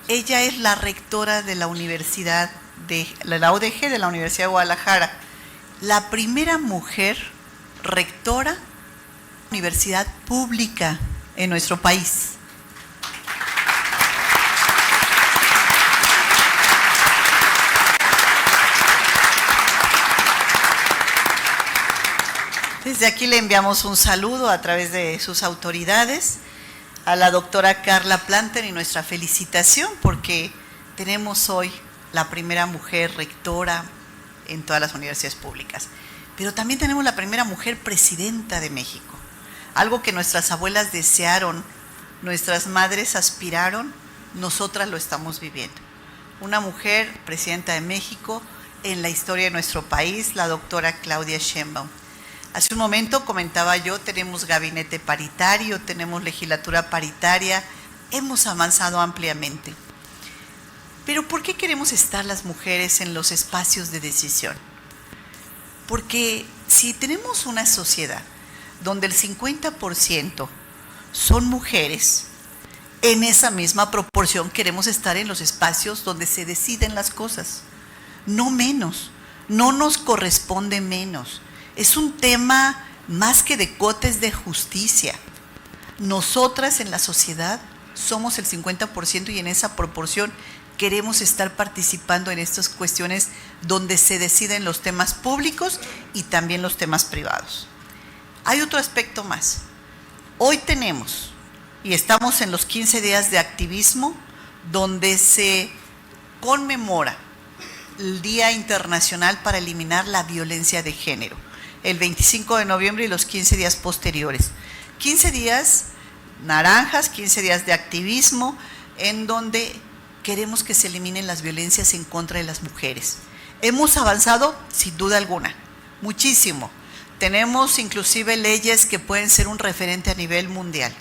Ella es la rectora de la Universidad de la UDG de la Universidad de Guadalajara, la primera mujer rectora de una universidad pública en nuestro país. Desde aquí le enviamos un saludo a través de sus autoridades a la doctora Carla Planter y nuestra felicitación porque tenemos hoy la primera mujer rectora en todas las universidades públicas. Pero también tenemos la primera mujer presidenta de México, algo que nuestras abuelas desearon, nuestras madres aspiraron, nosotras lo estamos viviendo. Una mujer presidenta de México en la historia de nuestro país, la doctora Claudia Sheinbaum. Hace un momento comentaba yo, tenemos gabinete paritario, tenemos legislatura paritaria, hemos avanzado ampliamente. Pero ¿por qué queremos estar las mujeres en los espacios de decisión? Porque si tenemos una sociedad donde el 50% son mujeres, en esa misma proporción queremos estar en los espacios donde se deciden las cosas, no menos, no nos corresponde menos. Es un tema más que de cotes de justicia. Nosotras en la sociedad somos el 50% y en esa proporción queremos estar participando en estas cuestiones donde se deciden los temas públicos y también los temas privados. Hay otro aspecto más. Hoy tenemos y estamos en los 15 días de activismo, donde se conmemora el Día Internacional para Eliminar la Violencia de Género, el 25 de noviembre y los 15 días posteriores. 15 días naranjas, 15 días de activismo, en donde queremos que se eliminen las violencias en contra de las mujeres. Hemos avanzado sin duda alguna, muchísimo. Tenemos inclusive leyes que pueden ser un referente a nivel mundial,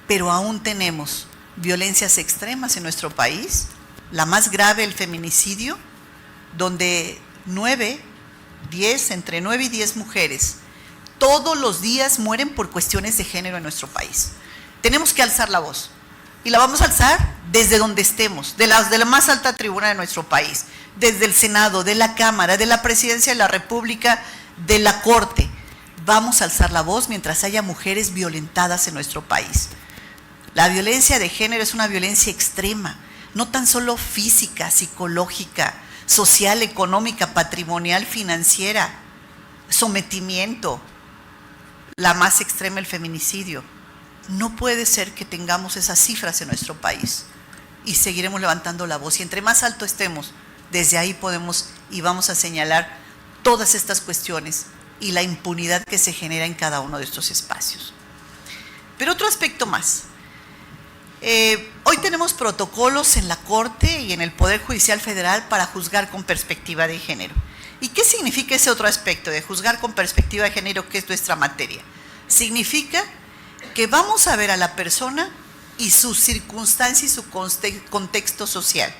pero aún tenemos violencias extremas en nuestro país, la más grave, el feminicidio, donde entre 9 y 10 mujeres todos los días mueren por cuestiones de género en nuestro país. Tenemos que alzar la voz, y la vamos a alzar desde donde estemos, de la más alta tribuna de nuestro país, desde el Senado, de la Cámara, de la Presidencia de la República, de la Corte. Vamos a alzar la voz mientras haya mujeres violentadas en nuestro país. La violencia de género es una violencia extrema, no tan solo física, psicológica, social, económica, patrimonial, financiera, sometimiento, la más extrema, el feminicidio. No puede ser que tengamos esas cifras en nuestro país, y seguiremos levantando la voz, y entre más alto estemos, desde ahí podemos y vamos a señalar todas estas cuestiones y la impunidad que se genera en cada uno de estos espacios. Pero otro aspecto más. Hoy tenemos protocolos en la Corte y en el Poder Judicial Federal para juzgar con perspectiva de género. ¿Y qué significa ese otro aspecto de juzgar con perspectiva de género, que es nuestra materia? Significa que vamos a ver a la persona y su circunstancia y su contexto social.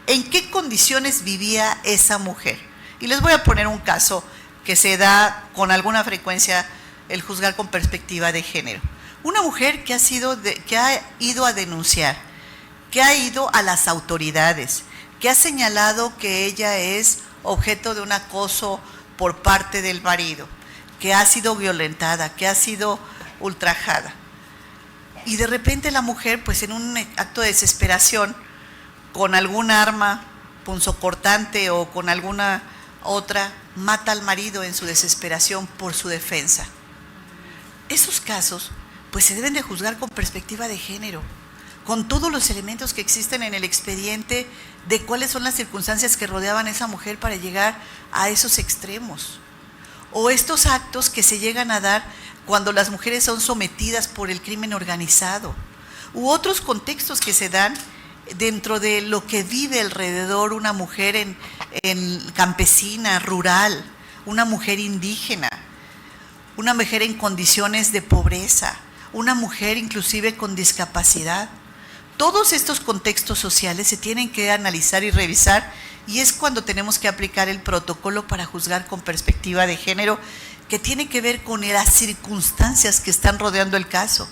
¿En qué condiciones vivía esa mujer? Y les voy a poner un caso que se da con alguna frecuencia, el juzgar con perspectiva de género. Una mujer que ha ido a denunciar, que ha ido a las autoridades, que ha señalado que ella es objeto de un acoso por parte del marido, que ha sido violentada, que ha sido ultrajada. Y de repente la mujer, pues en un acto de desesperación, con algún arma punzocortante o con alguna otra, mata al marido en su desesperación por su defensa. Esos casos pues se deben de juzgar con perspectiva de género, con todos los elementos que existen en el expediente de cuáles son las circunstancias que rodeaban a esa mujer para llegar a esos extremos. O estos actos que se llegan a dar cuando las mujeres son sometidas por el crimen organizado, u otros contextos que se dan dentro de lo que vive alrededor una mujer en campesina, rural, una mujer indígena, una mujer en condiciones de pobreza, una mujer inclusive con discapacidad. Todos estos contextos sociales se tienen que analizar y revisar, y es cuando tenemos que aplicar el protocolo para juzgar con perspectiva de género, que tiene que ver con las circunstancias que están rodeando el caso.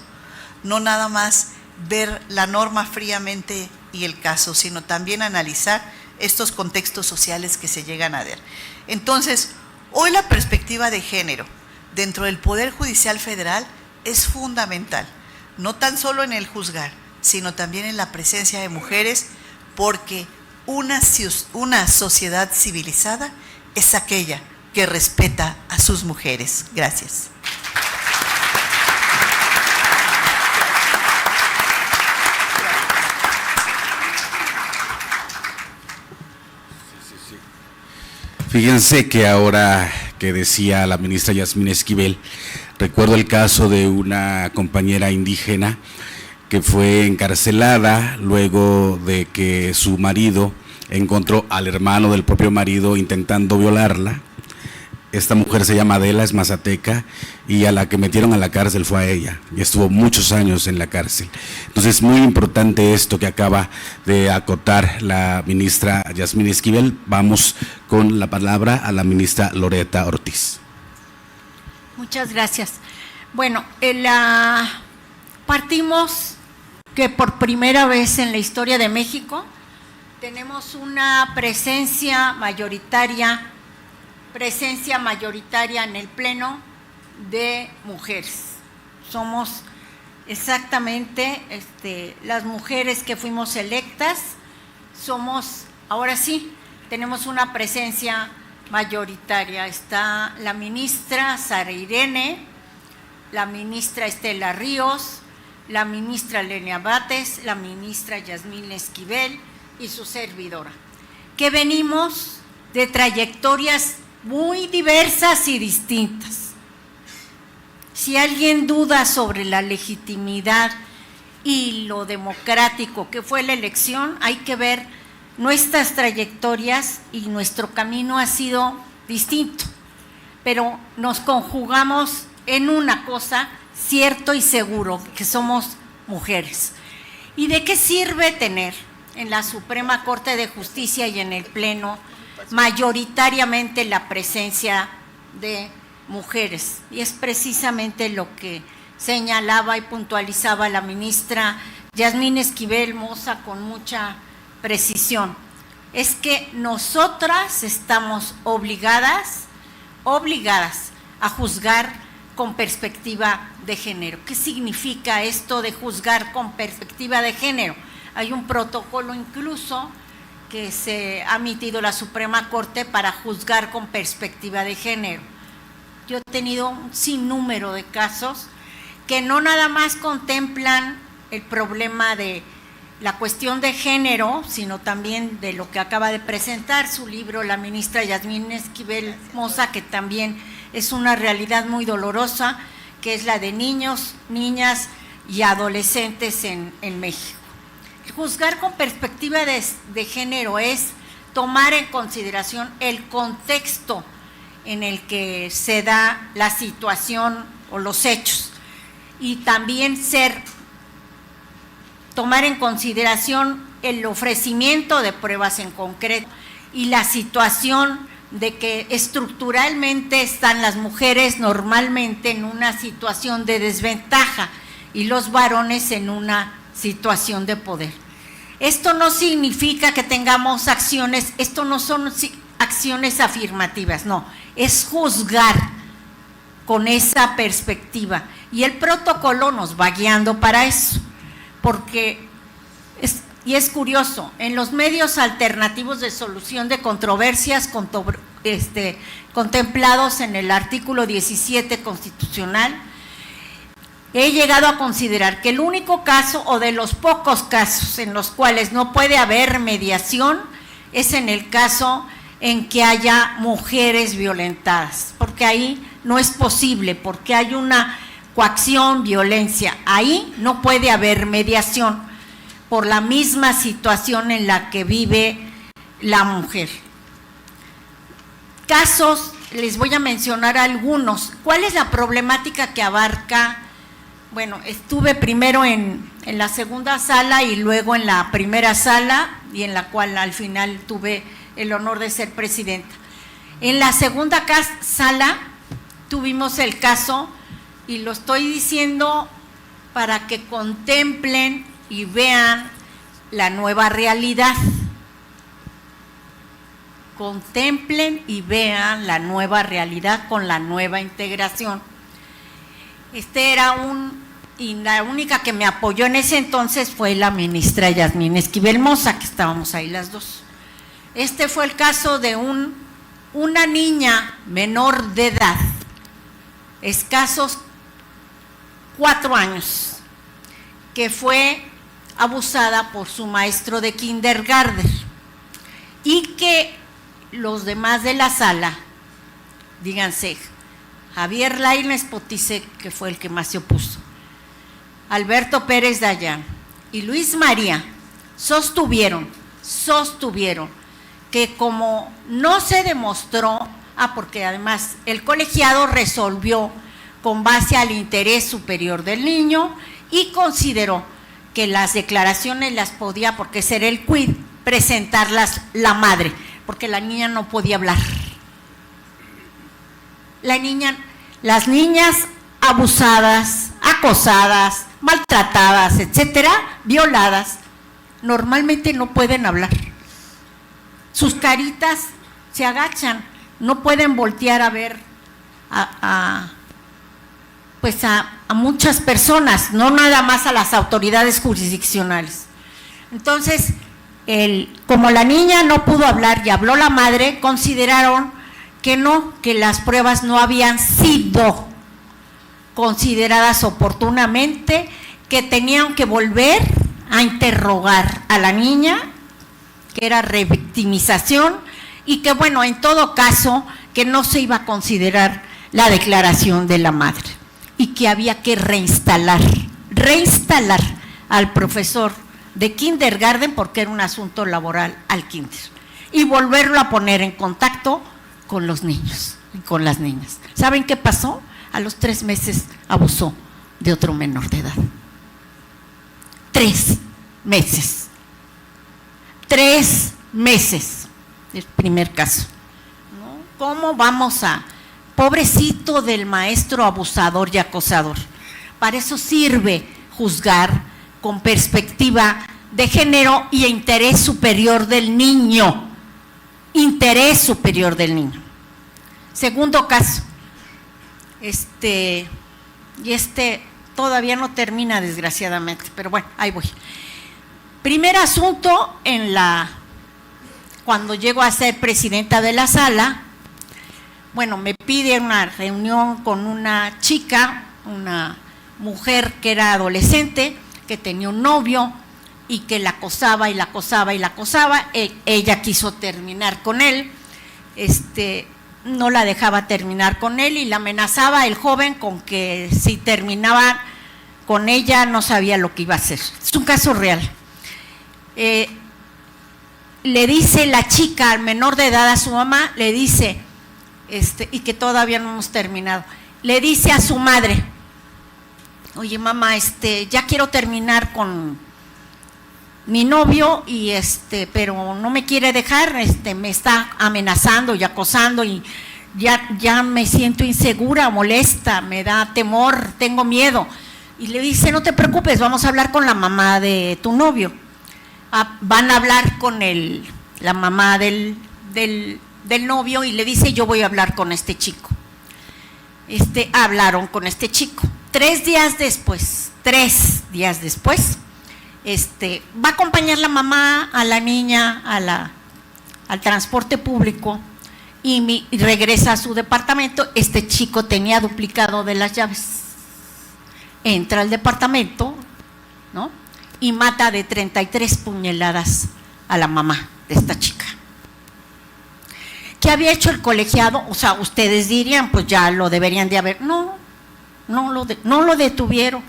No nada más ver la norma fríamente y el caso, sino también analizar estos contextos sociales que se llegan a ver. Entonces, hoy la perspectiva de género dentro del Poder Judicial Federal es fundamental, no tan solo en el juzgar, sino también en la presencia de mujeres, porque una sociedad civilizada es aquella que respeta a sus mujeres. Gracias. Fíjense que ahora que decía la ministra Yasmín Esquivel, recuerdo el caso de una compañera indígena que fue encarcelada luego de que su marido encontró al hermano del propio marido intentando violarla. Esta mujer se llama Adela, es mazateca, y a la que metieron a la cárcel fue a ella, y estuvo muchos años en la cárcel. Entonces, muy importante esto que acaba de acotar la ministra Yasmín Esquivel. Vamos con la palabra a la ministra Loretta Ortiz. Muchas gracias. Bueno, partimos que por primera vez en la historia de México tenemos una presencia mayoritaria en el Pleno de mujeres. Somos exactamente las mujeres que fuimos electas, ahora sí, tenemos una presencia mayoritaria. Está la ministra Sara Irene, la ministra Estela Ríos, la ministra Lenia Bates, la ministra Yasmín Esquivel y su servidora, que venimos de trayectorias muy diversas y distintas. Si alguien duda sobre la legitimidad y lo democrático que fue la elección, hay que ver nuestras trayectorias y nuestro camino ha sido distinto, pero nos conjugamos en una cosa, cierto y seguro, que somos mujeres. ¿Y de qué sirve tener en la Suprema Corte de Justicia y en el Pleno mayoritariamente la presencia de mujeres? Y es precisamente lo que señalaba y puntualizaba la ministra Yasmín Esquivel Moza con mucha precisión. Es que nosotras estamos obligadas a juzgar con perspectiva de género. ¿Qué significa esto de juzgar con perspectiva de género? Hay un protocolo incluso que se ha emitido la Suprema Corte para juzgar con perspectiva de género. Yo he tenido un sinnúmero de casos que no nada más contemplan el problema de la cuestión de género, sino también de lo que acaba de presentar su libro la ministra Yasmín Esquivel Moza, que también es una realidad muy dolorosa, que es la de niños, niñas y adolescentes en México. Juzgar con perspectiva de género es tomar en consideración el contexto en el que se da la situación o los hechos, y también tomar en consideración el ofrecimiento de pruebas en concreto y la situación de que estructuralmente están las mujeres normalmente en una situación de desventaja y los varones en una situación de poder. Esto no significa que tengamos acciones, esto no son acciones afirmativas, no, es juzgar con esa perspectiva, y el protocolo nos va guiando para eso, porque es curioso, en los medios alternativos de solución de controversias contemplados en el artículo 17 constitucional, he llegado a considerar que el único caso o de los pocos casos en los cuales no puede haber mediación es en el caso en que haya mujeres violentadas, porque ahí no es posible, porque hay una coacción, violencia, ahí no puede haber mediación por la misma situación en la que vive la mujer. Casos, les voy a mencionar algunos. ¿Cuál es la problemática que abarca? Bueno, estuve primero en la segunda sala y luego en la primera sala, y en la cual al final tuve el honor de ser presidenta. En la segunda sala tuvimos el caso, y lo estoy diciendo para que contemplen y vean la nueva realidad. Contemplen y vean la nueva realidad con la nueva integración. Y la única que me apoyó en ese entonces fue la ministra Yasmín Esquivel Moza, que estábamos ahí las dos. Este fue el caso de una niña menor de edad, escasos 4 años, que fue abusada por su maestro de kindergarten, y que los demás de la sala, díganse, Javier Lainez Potisek, que fue el que más se opuso, Alberto Pérez Dayán y Luis María, sostuvieron que como no se demostró, porque además el colegiado resolvió con base al interés superior del niño y consideró que las declaraciones las podía, porque ser el quid, presentarlas la madre, porque la niña no podía hablar. Las niñas abusadas, acosadas, maltratadas, etcétera, violadas, normalmente no pueden hablar. Sus caritas se agachan, no pueden voltear a ver a muchas personas, no nada más a las autoridades jurisdiccionales. Entonces, como la niña no pudo hablar y habló la madre, consideraron que las pruebas no habían sido consideradas oportunamente que tenían que volver a interrogar a la niña, que era revictimización, y que bueno, en todo caso, que no se iba a considerar la declaración de la madre, y que había que reinstalar al profesor de kindergarten, porque era un asunto laboral al kinder, y volverlo a poner en contacto con los niños y con las niñas. ¿Saben qué pasó? A los 3 meses abusó de otro menor de edad. 3 meses. 3 meses, el primer caso, ¿no? ¿Cómo vamos a...? Pobrecito del maestro abusador y acosador. Para eso sirve juzgar con perspectiva de género y interés superior del niño. Interés superior del niño. Segundo caso, todavía no termina desgraciadamente, pero bueno, ahí voy. Primer asunto, cuando llego a ser presidenta de la sala, bueno, me pide una reunión con una chica, una mujer que era adolescente, que tenía un novio y que la acosaba y la acosaba y la acosaba. Ella quiso terminar con él, no la dejaba terminar con él y la amenazaba el joven con que si terminaba con ella no sabía lo que iba a hacer. Es un caso real. Le dice la chica al menor de edad a su mamá, le dice, y que todavía no hemos terminado, le dice a su madre: oye mamá, ya quiero terminar con mi novio y pero no me quiere dejar, me está amenazando y acosando y ya me siento insegura, molesta, me da temor, tengo miedo. Y le dice: no te preocupes, vamos a hablar con la mamá de tu novio. Van a hablar con la mamá del novio y le dice: yo voy a hablar con este chico. Hablaron con este chico. 3 días después, va a acompañar la mamá a la niña al transporte público y regresa a su departamento. Este chico tenía duplicado de las llaves. Entra al departamento, ¿no? Y mata de 33 puñaladas a la mamá de esta chica. ¿Qué había hecho el colegiado? O sea, ustedes dirían, pues ya lo deberían de haber. No lo detuvieron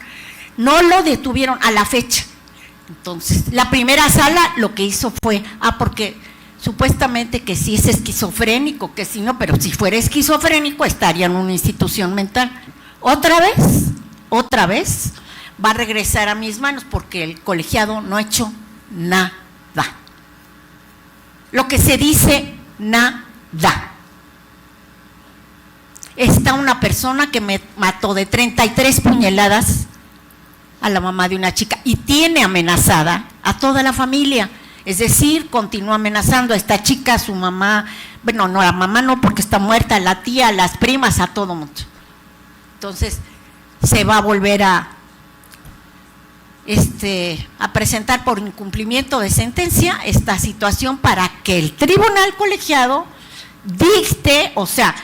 a la fecha. Entonces, la primera sala lo que hizo fue, porque supuestamente que sí es esquizofrénico, que sí no, pero si fuera esquizofrénico estaría en una institución mental. Otra vez va a regresar a mis manos porque el colegiado no ha hecho nada. Lo que se dice, nada. Está una persona que me mató de 33 puñaladas a la mamá de una chica y tiene amenazada a toda la familia. Es decir, continúa amenazando a esta chica, a su mamá. Bueno, no, la mamá no, porque está muerta, la tía, las primas, a todo mundo. Entonces, se va a volver a presentar por incumplimiento de sentencia esta situación para que el tribunal colegiado dicte, o sea,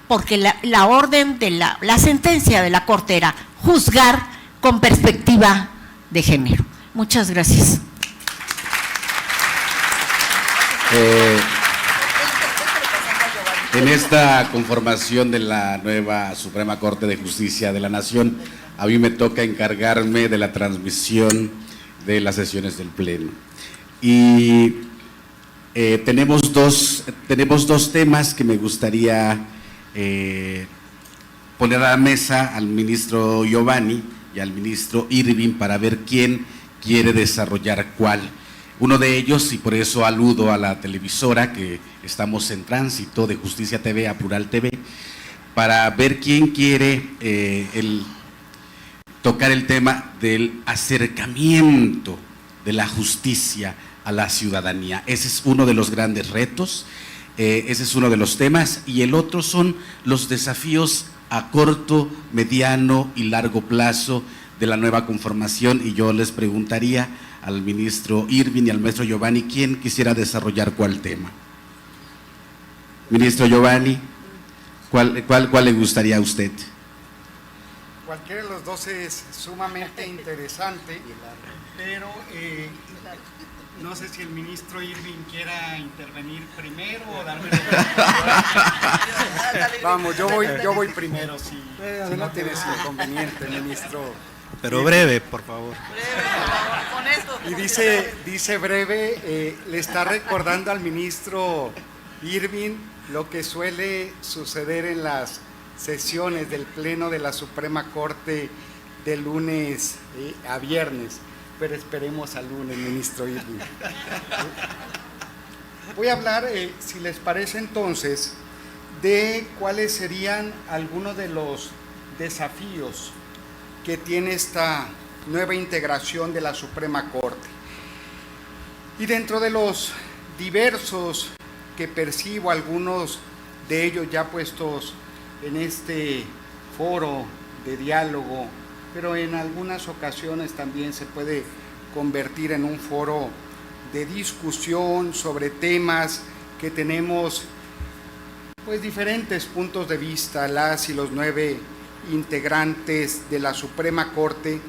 porque la orden de la sentencia de la Corte era juzgar con perspectiva de género. Muchas gracias. En esta conformación de la nueva Suprema Corte de Justicia de la Nación, a mí me toca encargarme de la transmisión de las sesiones del Pleno. Y tenemos dos temas que me gustaría poner a la mesa al ministro Giovanni y al ministro Irving para ver quién quiere desarrollar cuál. Uno de ellos, y por eso aludo a la televisora, que estamos en tránsito de Justicia TV a Plural TV, para ver quién quiere tocar el tema del acercamiento de la justicia a la ciudadanía. Ese es uno de los grandes retos, ese es uno de los temas, y el otro son los desafíos a corto, mediano y largo plazo de la nueva conformación, y yo les preguntaría al ministro Irving y al maestro Giovanni quién quisiera desarrollar cuál tema. Ministro Giovanni, ¿cuál le gustaría a usted? Cualquiera de los dos es sumamente interesante, pero no sé si el ministro Irving quiera intervenir primero o darme Vamos, yo voy primero, si no tienes inconveniente, ministro. Pero breve, por favor. Y dice breve, le está recordando al ministro Irving lo que suele suceder en las sesiones del Pleno de la Suprema Corte de lunes a viernes, pero esperemos al lunes, ministro Irving. Voy a hablar, si les parece entonces, de cuáles serían algunos de los desafíos que tiene esta nueva integración de la Suprema Corte. Y dentro de los diversos que percibo, algunos de ellos ya puestos en este foro de diálogo, pero en algunas ocasiones también se puede convertir en un foro de discusión sobre temas que tenemos pues diferentes puntos de vista, las y los 9 integrantes de la Suprema Corte.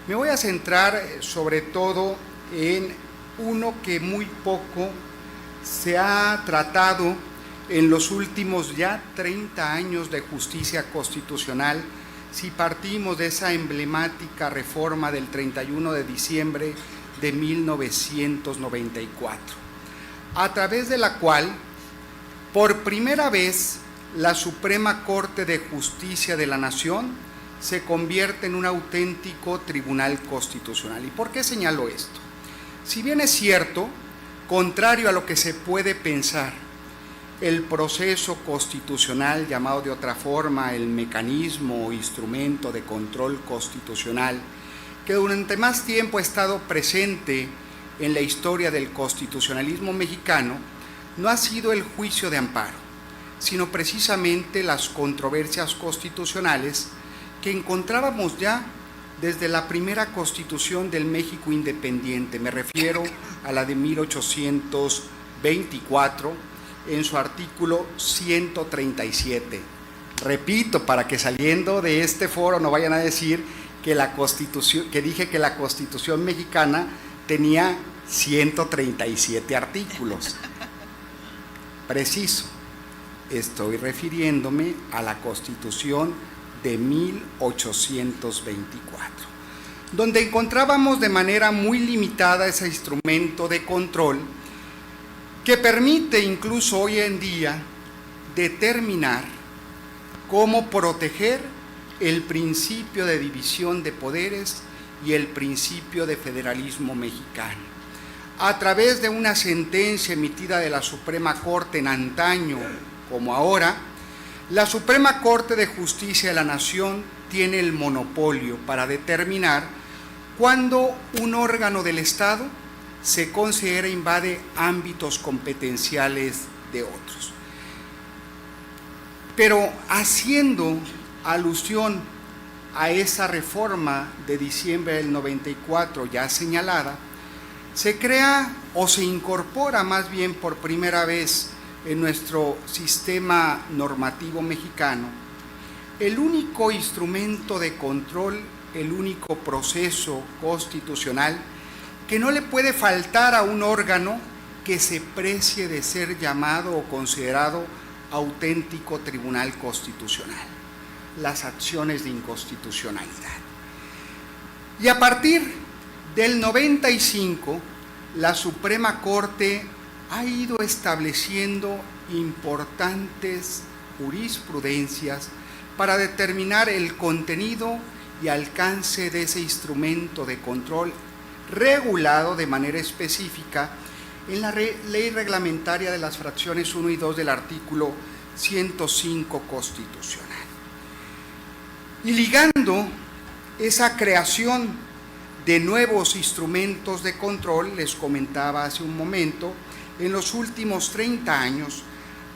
Me voy a centrar sobre todo en uno que muy poco se ha tratado en los últimos ya 30 años de justicia constitucional, si partimos de esa emblemática reforma del 31 de diciembre de 1994, a través de la cual, por primera vez, la Suprema Corte de Justicia de la Nación se convierte en un auténtico tribunal constitucional. ¿Y por qué señalo esto? Si bien es cierto, contrario a lo que se puede pensar, el proceso constitucional, llamado de otra forma el mecanismo o instrumento de control constitucional, que durante más tiempo ha estado presente en la historia del constitucionalismo mexicano, no ha sido el juicio de amparo, sino precisamente las controversias constitucionales que encontrábamos ya desde la primera Constitución del México independiente. Me refiero a la de 1824, en su artículo 137. Repito, para que saliendo de este foro no vayan a decir que dije que la Constitución mexicana tenía 137 artículos. Preciso, estoy refiriéndome a la Constitución de 1824, donde encontrábamos de manera muy limitada ese instrumento de control que permite incluso hoy en día determinar cómo proteger el principio de división de poderes y el principio de federalismo mexicano. A través de una sentencia emitida de la Suprema Corte en antaño como ahora, la Suprema Corte de Justicia de la Nación tiene el monopolio para determinar cuándo un órgano del Estado se considera invade ámbitos competenciales de otros. Pero haciendo alusión a esa reforma de diciembre del 94 ya señalada, se crea o se incorpora más bien por primera vez en nuestro sistema normativo mexicano el único instrumento de control, el único proceso constitucional que no le puede faltar a un órgano que se precie de ser llamado o considerado auténtico tribunal constitucional: las acciones de inconstitucionalidad. Y a partir del 95, la Suprema Corte ha ido estableciendo importantes jurisprudencias para determinar el contenido y alcance de ese instrumento de control, regulado de manera específica en la ley reglamentaria de las fracciones 1 y 2 del artículo 105 constitucional. Y ligando esa creación de nuevos instrumentos de control, les comentaba hace un momento, en los últimos 30 años,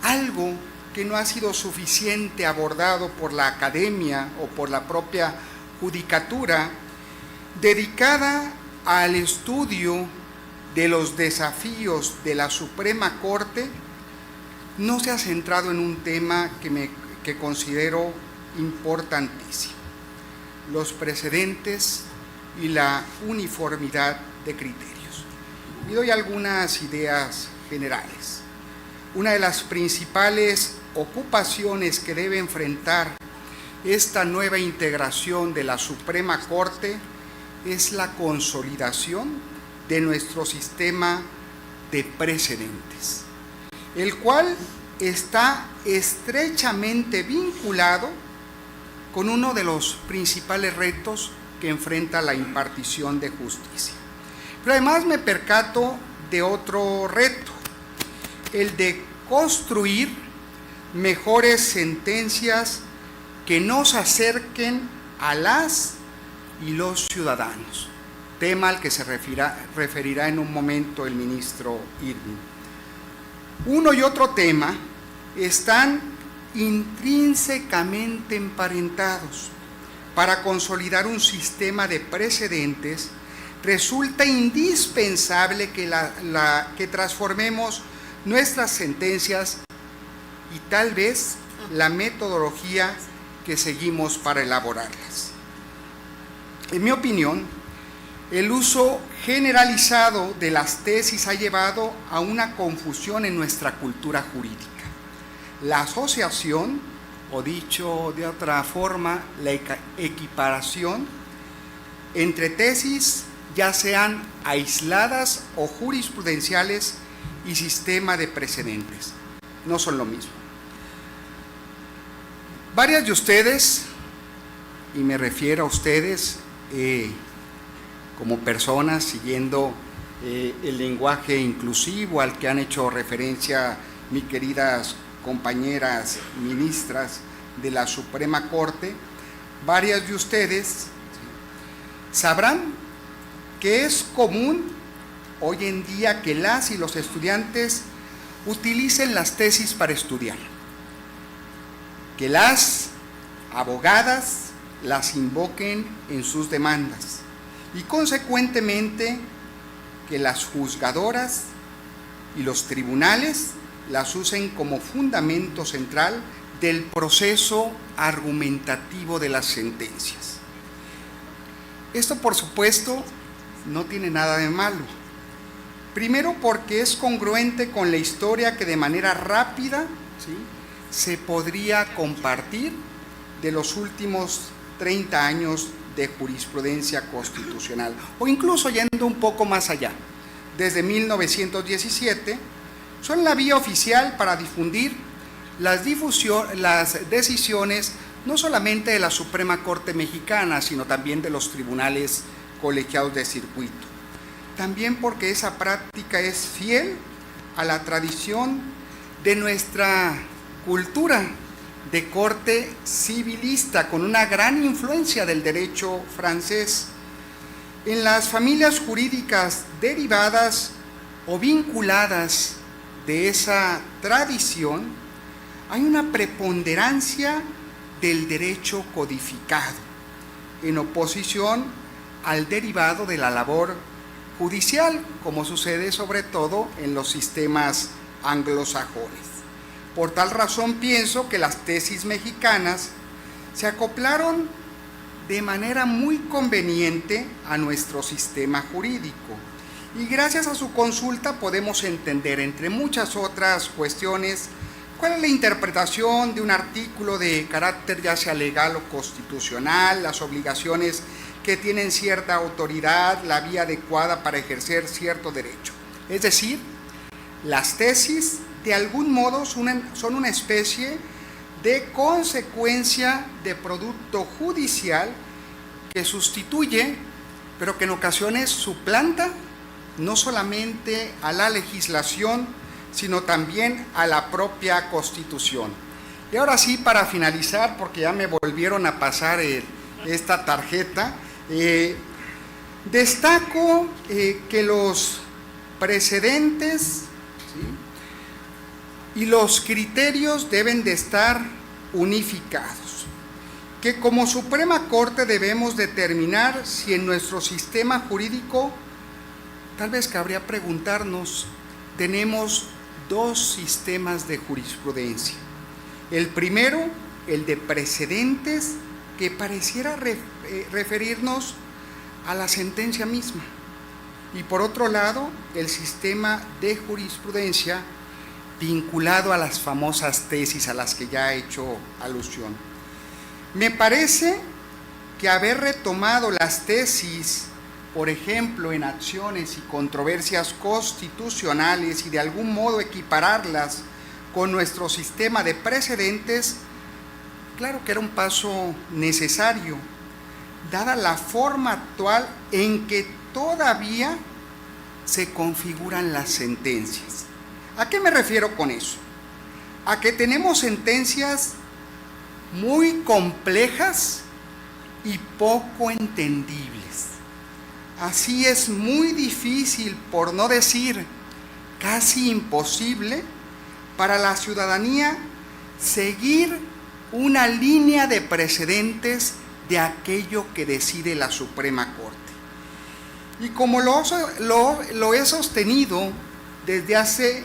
algo que no ha sido suficiente abordado por la academia o por la propia judicatura, dedicada al estudio de los desafíos de la Suprema Corte, no se ha centrado en un tema que considero importantísimo. los precedentes y la uniformidad de criterios. Y doy algunas ideas generales. Una de las principales ocupaciones que debe enfrentar esta nueva integración de la Suprema Corte es la consolidación de nuestro sistema de precedentes, el cual está estrechamente vinculado con uno de los principales retos que enfrenta la impartición de justicia. Pero además me percato de otro reto, el de construir mejores sentencias que nos acerquen a las y los ciudadanos, tema al que se referirá en un momento el ministro Irving. Uno y otro tema están intrínsecamente emparentados. Para consolidar un sistema de precedentes, resulta indispensable que transformemos nuestras sentencias y tal vez la metodología que seguimos para elaborarlas. En mi opinión, el uso generalizado de las tesis ha llevado a una confusión en nuestra cultura jurídica. La asociación, o dicho de otra forma, la equiparación entre tesis, ya sean aisladas o jurisprudenciales, y sistema de precedentes, no son lo mismo. Varias de ustedes, y me refiero a ustedes como personas siguiendo el lenguaje inclusivo al que han hecho referencia mis queridas compañeras ministras de la Suprema Corte, varias de ustedes sabrán que es común hoy en día que las y los estudiantes utilicen las tesis para estudiar, que las abogadas las invoquen en sus demandas y consecuentemente que las juzgadoras y los tribunales las usen como fundamento central del proceso argumentativo de las sentencias. Esto, por supuesto, no tiene nada de malo. Primero, porque es congruente con la historia que de manera rápida, ¿sí?, se podría compartir de los últimos 30 años de jurisprudencia constitucional, o incluso yendo un poco más allá. Desde 1917 son la vía oficial para difundir las decisiones no solamente de la Suprema Corte Mexicana, sino también de los tribunales colegiados de circuito. También porque esa práctica es fiel a la tradición de nuestra cultura de corte civilista, con una gran influencia del derecho francés. En las familias jurídicas derivadas o vinculadas de esa tradición, hay una preponderancia del derecho codificado, en oposición al derivado de la labor judicial, como sucede sobre todo en los sistemas anglosajones. Por tal razón pienso que las tesis mexicanas se acoplaron de manera muy conveniente a nuestro sistema jurídico, y gracias a su consulta podemos entender, entre muchas otras cuestiones, cuál es la interpretación de un artículo de carácter ya sea legal o constitucional, las obligaciones que tienen cierta autoridad, la vía adecuada para ejercer cierto derecho. Es decir, las tesis de algún modo son una especie de consecuencia de producto judicial que sustituye, pero que en ocasiones suplanta no solamente a la legislación, sino también a la propia Constitución. Y ahora sí, para finalizar, porque ya me volvieron a pasar esta tarjeta, destaco que los precedentes, ¿sí?, y los criterios deben de estar unificados, que como Suprema Corte debemos determinar si en nuestro sistema jurídico, tal vez cabría preguntarnos, tenemos dos sistemas de jurisprudencia. El primero, el de precedentes, que pareciera referirnos a la sentencia misma. Y por otro lado, el sistema de jurisprudencia vinculado a las famosas tesis a las que ya he hecho alusión. Me parece que haber retomado las tesis, por ejemplo, en acciones y controversias constitucionales y de algún modo equipararlas con nuestro sistema de precedentes, claro que era un paso necesario, dada la forma actual en que todavía se configuran las sentencias. ¿A qué me refiero con eso? A que tenemos sentencias muy complejas y poco entendibles. Así es muy difícil, por no decir casi imposible, para la ciudadanía seguir una línea de precedentes de aquello que decide la Suprema Corte. Y como lo he sostenido desde hace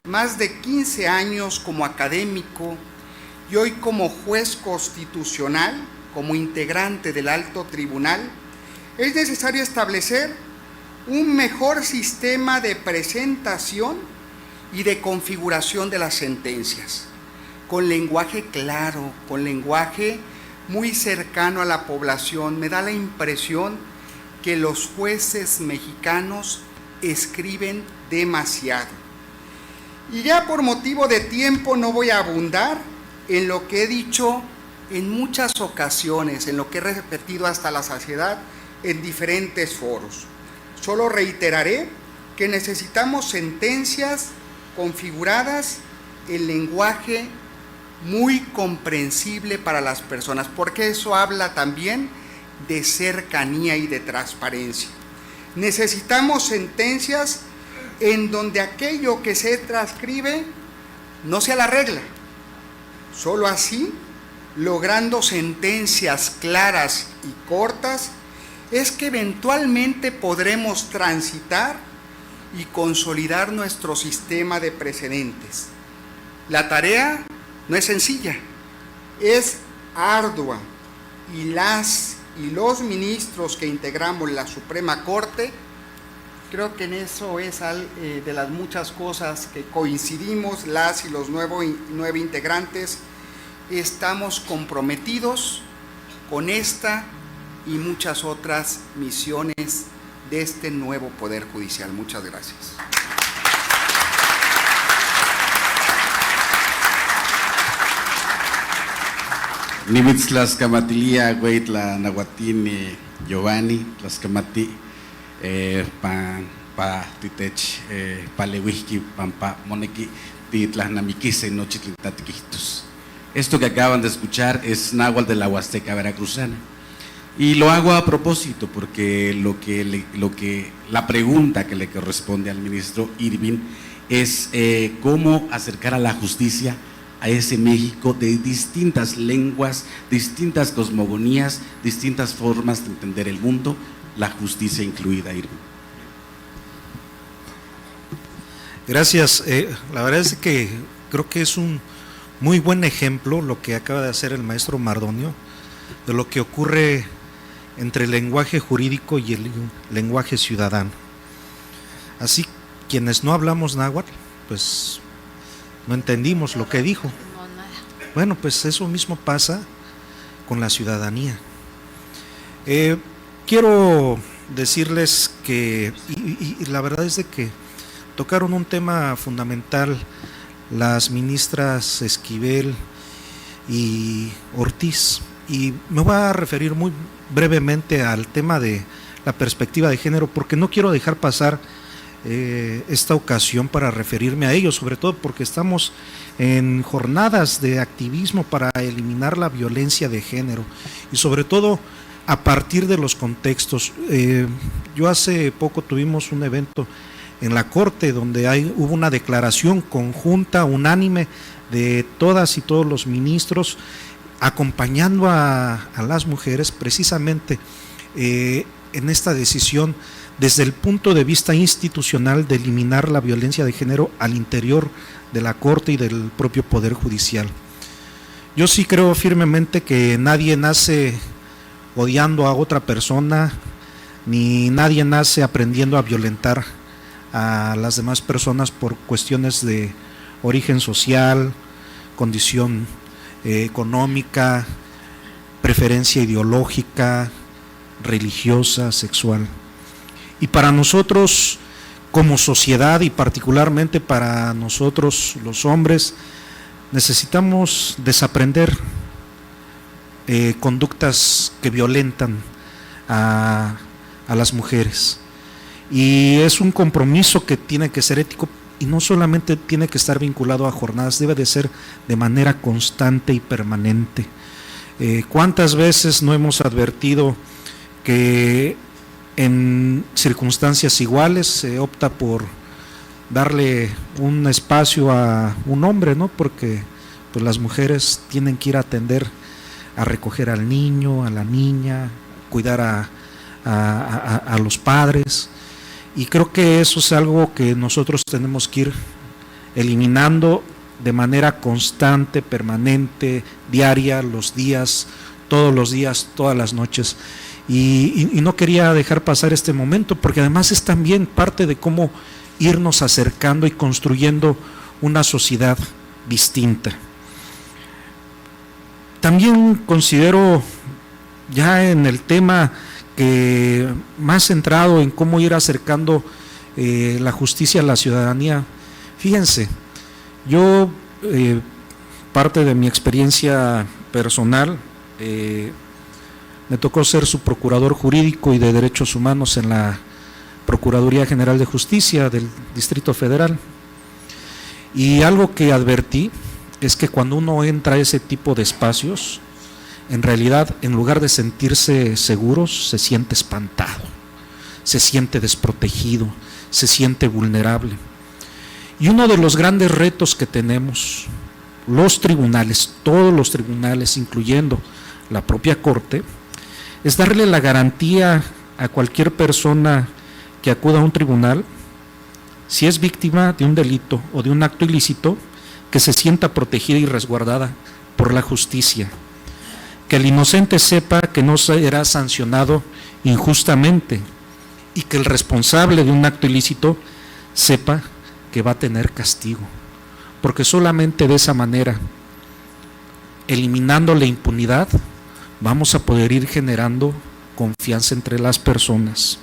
más de 15 años como académico y hoy como juez constitucional, como integrante del Alto Tribunal, es necesario establecer un mejor sistema de presentación y de configuración de las sentencias, con lenguaje claro, con lenguaje muy cercano a la población. Me da la impresión que los jueces mexicanos escriben demasiado. Y ya por motivo de tiempo no voy a abundar en lo que he dicho en muchas ocasiones, en lo que he repetido hasta la saciedad en diferentes foros. Solo reiteraré que necesitamos sentencias configuradas en lenguaje muy comprensible para las personas, porque eso habla también de cercanía y de transparencia. Necesitamos sentencias en donde aquello que se transcribe no sea la regla. Solo así, logrando sentencias claras y cortas, es que eventualmente podremos transitar y consolidar nuestro sistema de precedentes. La tarea no es sencilla, es ardua, y las y los ministros que integramos la Suprema Corte, creo que en eso es de las muchas cosas que coincidimos, las y los nueve integrantes, estamos comprometidos con esta y muchas otras misiones de este nuevo Poder Judicial. Muchas gracias. Nimitz Tlaxcamatilia, Hueytla, Nahuatini, Giovanni, Tlaxcamati, pa Titech, Palewihki, Pampa, Moneki, Titlasnamiquise, Nochitlintatiquitos. Esto que acaban de escuchar es náhuatl de la Huasteca Veracruzana. Y lo hago a propósito porque la pregunta que le corresponde al ministro Irving es cómo acercar a la justicia a ese México de distintas lenguas, distintas cosmogonías, distintas formas de entender el mundo, la justicia incluida, Irving. Gracias. La verdad es que creo que es un muy buen ejemplo lo que acaba de hacer el maestro Mardonio de lo que ocurre entre el lenguaje jurídico y el lenguaje ciudadano. Así, quienes no hablamos náhuatl, pues no entendimos lo que dijo. Bueno, pues eso mismo pasa con la ciudadanía. Quiero decirles que, y la verdad es de que tocaron un tema fundamental las ministras Esquivel y Ortiz, y me voy a referir muy brevemente al tema de la perspectiva de género, porque no quiero dejar pasar esta ocasión para referirme a ello, sobre todo porque estamos en jornadas de activismo para eliminar la violencia de género y sobre todo a partir de los contextos. Yo hace poco tuvimos un evento en la Corte donde hubo una declaración conjunta, unánime, de todas y todos los ministros acompañando a las mujeres precisamente en esta decisión desde el punto de vista institucional de eliminar la violencia de género al interior de la Corte y del propio Poder Judicial. Yo sí creo firmemente que nadie nace odiando a otra persona, ni nadie nace aprendiendo a violentar a las demás personas por cuestiones de origen social, condición económica, preferencia ideológica, religiosa, sexual. Y para nosotros como sociedad, y particularmente para nosotros los hombres, necesitamos desaprender conductas que violentan a las mujeres. Y es un compromiso que tiene que ser ético, y no solamente tiene que estar vinculado a jornadas, debe de ser de manera constante y permanente. ¿Cuántas veces no hemos advertido que en circunstancias iguales se opta por darle un espacio a un hombre, ¿no? Porque pues las mujeres tienen que ir a atender, a recoger al niño, a la niña, cuidar a los padres, y creo que eso es algo que nosotros tenemos que ir eliminando de manera constante, permanente, diaria, los días, todas las noches. Y no quería dejar pasar este momento, porque además es también parte de cómo irnos acercando y construyendo una sociedad distinta. También considero, ya en el tema que más centrado en cómo ir acercando la justicia a la ciudadanía, fíjense, yo parte de mi experiencia personal, me tocó ser su procurador jurídico y de derechos humanos en la Procuraduría General de Justicia del Distrito Federal, y algo que advertí es que cuando uno entra a ese tipo de espacios, en realidad, en lugar de sentirse seguros, se siente espantado, se siente desprotegido, se siente vulnerable. Y uno de los grandes retos que tenemos los tribunales, todos los tribunales, incluyendo la propia Corte, es darle la garantía a cualquier persona que acuda a un tribunal, si es víctima de un delito o de un acto ilícito, que se sienta protegida y resguardada por la justicia, que el inocente sepa que no será sancionado injustamente, y que el responsable de un acto ilícito sepa que va a tener castigo, porque solamente de esa manera, eliminando la impunidad, vamos a poder ir generando confianza entre las personas.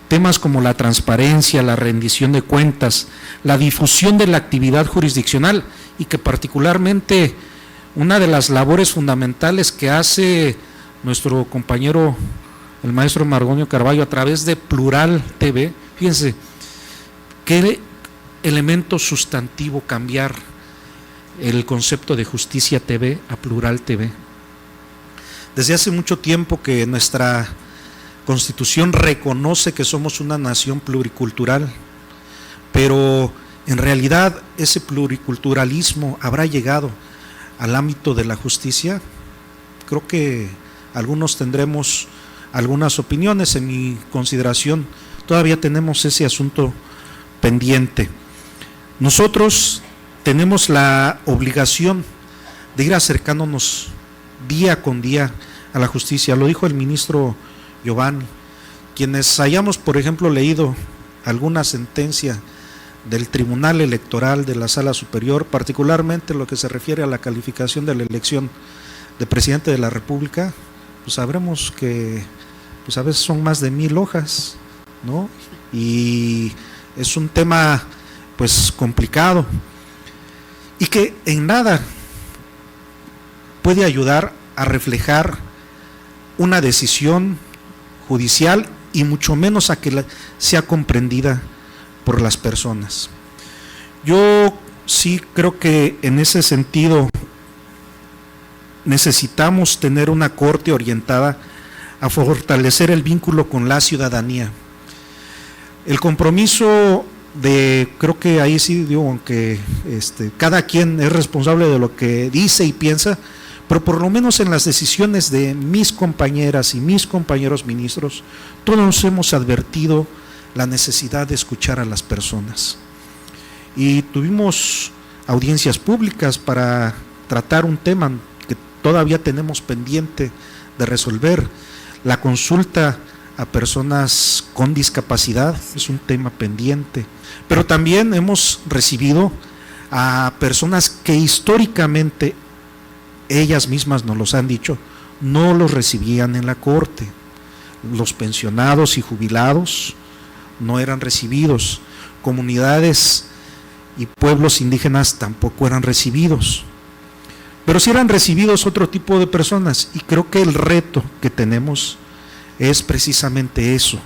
Temas como la transparencia, la rendición de cuentas, la difusión de la actividad jurisdiccional, y que particularmente una de las labores fundamentales que hace nuestro compañero el maestro Margonio Carballo a través de Plural TV, fíjense, qué elemento sustantivo cambiar el concepto de Justicia TV a Plural TV. Desde hace mucho tiempo que nuestra Constitución reconoce que somos una nación pluricultural, pero en realidad ese pluriculturalismo habrá llegado al ámbito de la justicia. Creo que algunos tendremos algunas opiniones. En mi consideración todavía tenemos ese asunto pendiente. Nosotros tenemos la obligación de ir acercándonos día con día a la justicia. Lo dijo el ministro Giovanni. Quienes hayamos, por ejemplo, leído alguna sentencia del Tribunal Electoral de la Sala Superior, particularmente lo que se refiere a la calificación de la elección de presidente de la República, pues sabremos que pues a veces son más de 1000 hojas, ¿no? Y es un tema pues complicado, y que en nada puede ayudar a reflejar una decisión judicial, y mucho menos a que sea comprendida por las personas. Yo sí creo que en ese sentido necesitamos tener una corte orientada a fortalecer el vínculo con la ciudadanía. El compromiso de, creo que ahí sí digo, aunque cada quien es responsable de lo que dice y piensa, pero por lo menos en las decisiones de mis compañeras y mis compañeros ministros, todos hemos advertido la necesidad de escuchar a las personas. Y tuvimos audiencias públicas para tratar un tema que todavía tenemos pendiente de resolver. La consulta a personas con discapacidad es un tema pendiente, pero también hemos recibido a personas que históricamente, ellas mismas nos los han dicho, no los recibían en la corte. Los pensionados y jubilados no eran recibidos, comunidades y pueblos indígenas tampoco eran recibidos, pero sí eran recibidos otro tipo de personas, y creo que el reto que tenemos es precisamente eso,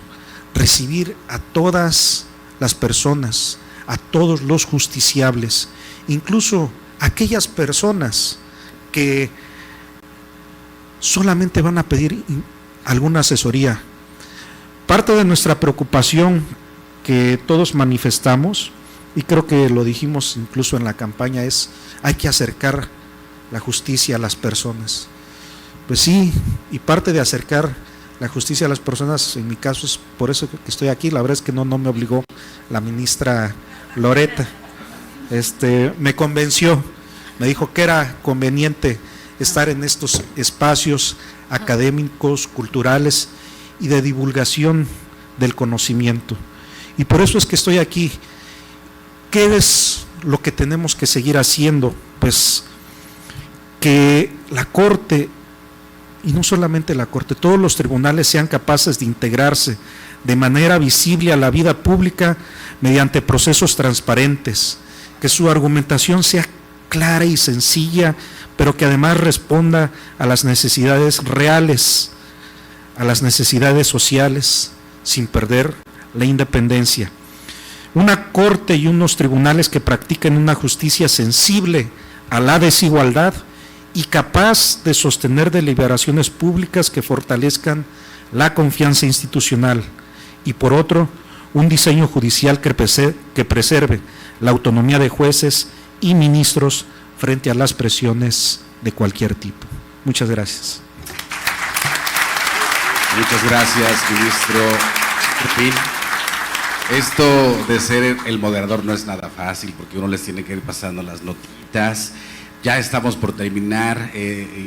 recibir a todas las personas, a todos los justiciables, incluso aquellas personas que solamente van a pedir alguna asesoría. Parte de nuestra preocupación que todos manifestamos, y creo que lo dijimos incluso en la campaña, es: hay que acercar la justicia a las personas. Pues sí, y parte de acercar la justicia a las personas, en mi caso es por eso que estoy aquí. La verdad es que no me obligó la ministra Loreta, me convenció, me dijo que era conveniente estar en estos espacios académicos, culturales y de divulgación del conocimiento, y por eso es que estoy aquí. ¿Qué es lo que tenemos que seguir haciendo? Pues que la Corte, y no solamente la Corte, todos los tribunales sean capaces de integrarse de manera visible a la vida pública mediante procesos transparentes, que su argumentación sea clara y sencilla, pero que además responda a las necesidades reales, a las necesidades sociales, sin perder la independencia. Una corte y unos tribunales que practiquen una justicia sensible a la desigualdad y capaz de sostener deliberaciones públicas que fortalezcan la confianza institucional, y por otro, un diseño judicial que preserve la autonomía de jueces y ministros frente a las presiones de cualquier tipo. Muchas gracias. Muchas gracias, ministro Turpin. Esto de ser el moderador no es nada fácil, porque uno les tiene que ir pasando las notitas. Ya estamos por terminar.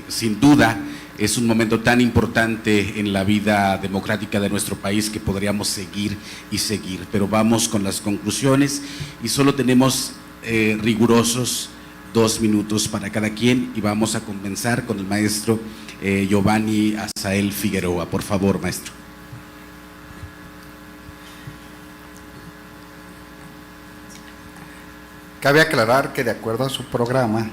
Sin duda es un momento tan importante en la vida democrática de nuestro país que podríamos seguir y seguir, pero vamos con las conclusiones y solo tenemos rigurosos 2 minutos para cada quien, y vamos a comenzar con el maestro Giovanni Azael Figueroa. Por favor, maestro. Cabe aclarar que de acuerdo a su programa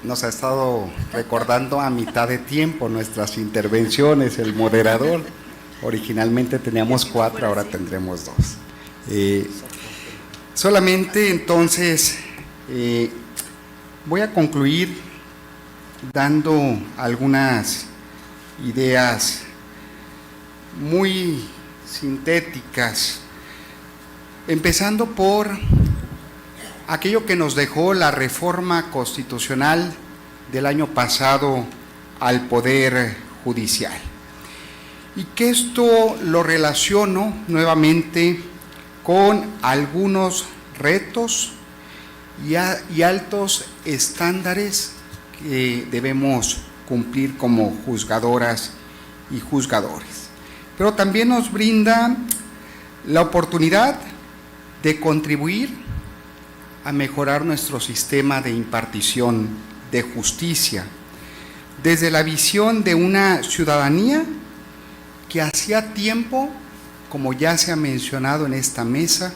nos ha estado recordando a mitad de tiempo nuestras intervenciones, el moderador. Originalmente teníamos 4, ahora tendremos 2. Solamente entonces voy a concluir dando algunas ideas muy sintéticas, empezando por aquello que nos dejó la reforma constitucional del año pasado al Poder Judicial. Y que esto lo relaciono nuevamente con algunos retos y altos estándares que debemos cumplir como juzgadoras y juzgadores. Pero también nos brinda la oportunidad de contribuir a mejorar nuestro sistema de impartición de justicia, desde la visión de una ciudadanía que hacía tiempo, como ya se ha mencionado en esta mesa,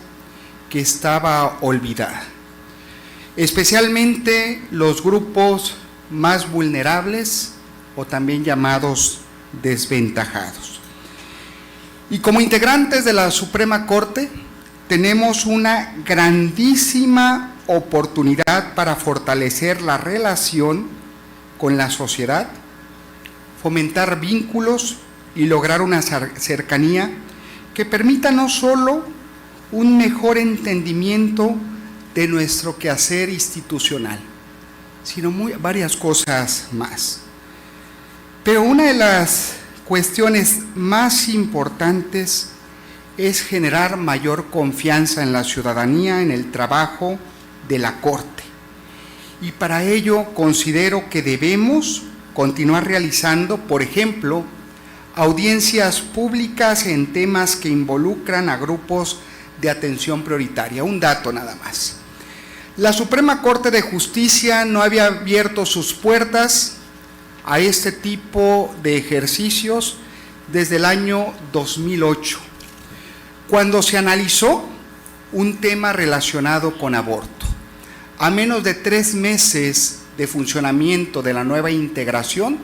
que estaba olvidada, especialmente los grupos más vulnerables o también llamados desventajados. Y como integrantes de la Suprema Corte, tenemos una grandísima oportunidad para fortalecer la relación con la sociedad, fomentar vínculos y lograr una cercanía que permita no solo un mejor entendimiento de nuestro quehacer institucional, sino varias cosas más. Pero una de las cuestiones más importantes es generar mayor confianza en la ciudadanía, en el trabajo de la Corte, y para ello considero que debemos continuar realizando, por ejemplo, audiencias públicas en temas que involucran a grupos de atención prioritaria. Un dato nada más. La Suprema Corte de Justicia no había abierto sus puertas a este tipo de ejercicios desde el año 2008, cuando se analizó un tema relacionado con aborto. A menos de 3 meses de funcionamiento de la nueva integración,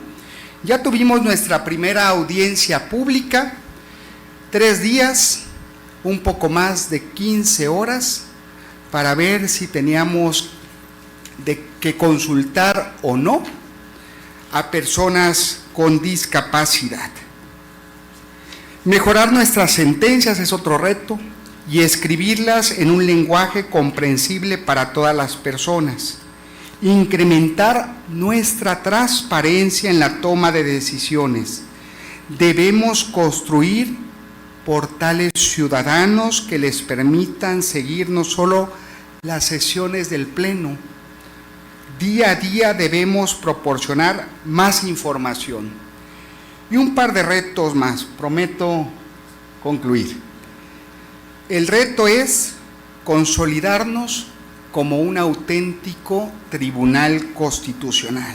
ya tuvimos nuestra primera audiencia pública, 3 días, un poco más de 15 horas, para ver si teníamos que consultar o no a personas con discapacidad. Mejorar nuestras sentencias es otro reto y escribirlas en un lenguaje comprensible para todas las personas. Incrementar nuestra transparencia en la toma de decisiones. Debemos construir portales ciudadanos que les permitan seguir no solo las sesiones del Pleno. Día a día debemos proporcionar más información. Y un par de retos más, prometo concluir. El reto es consolidarnos como un auténtico tribunal constitucional.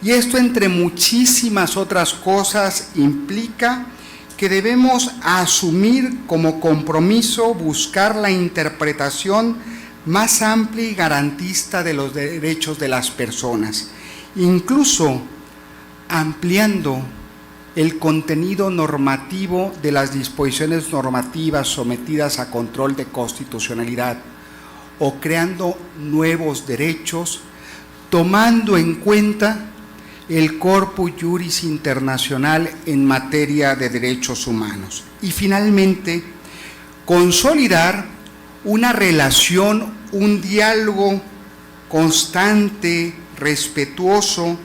Y esto, entre muchísimas otras cosas, implica que debemos asumir como compromiso buscar la interpretación más amplia y garantista de los derechos de las personas, incluso ampliando el contenido normativo de las disposiciones normativas sometidas a control de constitucionalidad o creando nuevos derechos, tomando en cuenta el Corpus Juris Internacional en materia de derechos humanos. Y finalmente, consolidar una relación, un diálogo constante, respetuoso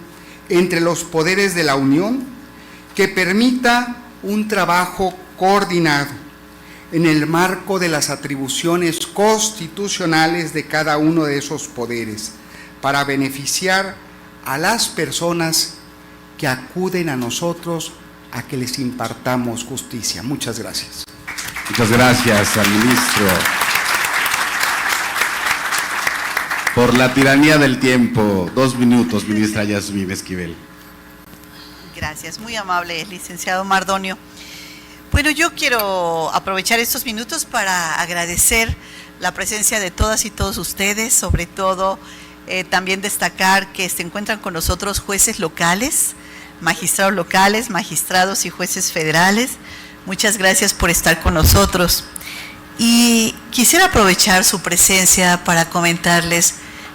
entre los poderes de la Unión, que permita un trabajo coordinado en el marco de las atribuciones constitucionales de cada uno de esos poderes, para beneficiar a las personas que acuden a nosotros a que les impartamos justicia. Muchas gracias. Muchas gracias al ministro. Por la tiranía del tiempo, 2 minutos, ministra Yasmín Esquivel. Gracias, muy amable, licenciado Mardonio. Bueno, yo quiero aprovechar estos minutos para agradecer la presencia de todas y todos ustedes, sobre todo también destacar que se encuentran con nosotros jueces locales, magistrados y jueces federales. Muchas gracias por estar con nosotros. Y quisiera aprovechar su presencia para comentarles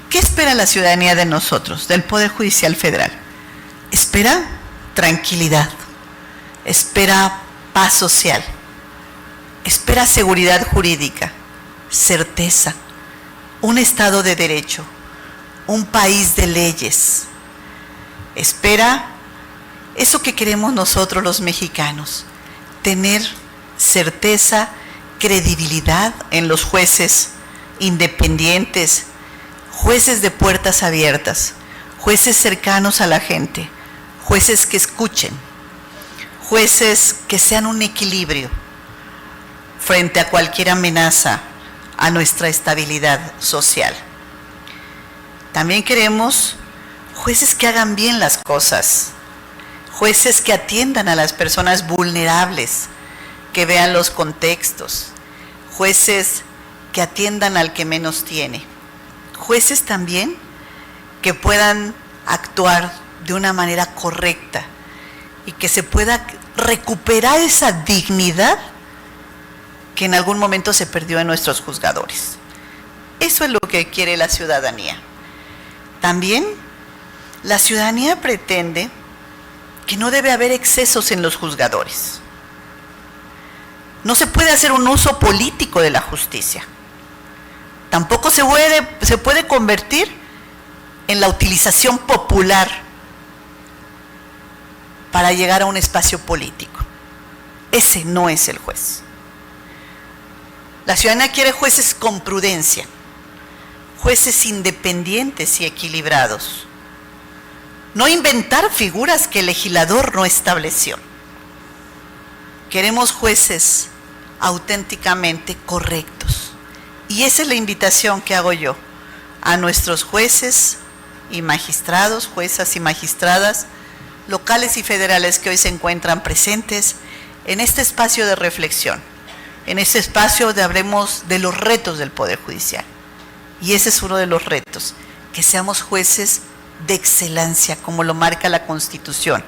qué espera la ciudadanía de nosotros, del Poder Judicial Federal. Espera tranquilidad, espera paz social, espera seguridad jurídica, certeza, un Estado de Derecho, un país de leyes. Espera eso que queremos nosotros los mexicanos, tener certeza, credibilidad en los jueces independientes, jueces de puertas abiertas, jueces cercanos a la gente, jueces que escuchen, jueces que sean un equilibrio frente a cualquier amenaza a nuestra estabilidad social. También queremos jueces que hagan bien las cosas, jueces que atiendan a las personas vulnerables, que vean los contextos, jueces que atiendan al que menos tiene, jueces también que puedan actuar de una manera correcta y que se pueda recuperar esa dignidad que en algún momento se perdió en nuestros juzgadores. Eso es lo que quiere la ciudadanía. También la ciudadanía pretende que no debe haber excesos en los juzgadores. No se puede hacer un uso político de la justicia. Tampoco se puede convertir en la utilización popular para llegar a un espacio político. Ese no es el juez. La ciudadanía quiere jueces con prudencia, jueces independientes y equilibrados. No inventar figuras que el legislador no estableció. Queremos jueces auténticamente correctos. Y esa es la invitación que hago yo a nuestros jueces y magistrados, juezas y magistradas, locales y federales que hoy se encuentran presentes en este espacio de reflexión, en este espacio donde hablemos de los retos del Poder Judicial. Y ese es uno de los retos, que seamos jueces de excelencia, como lo marca la Constitución,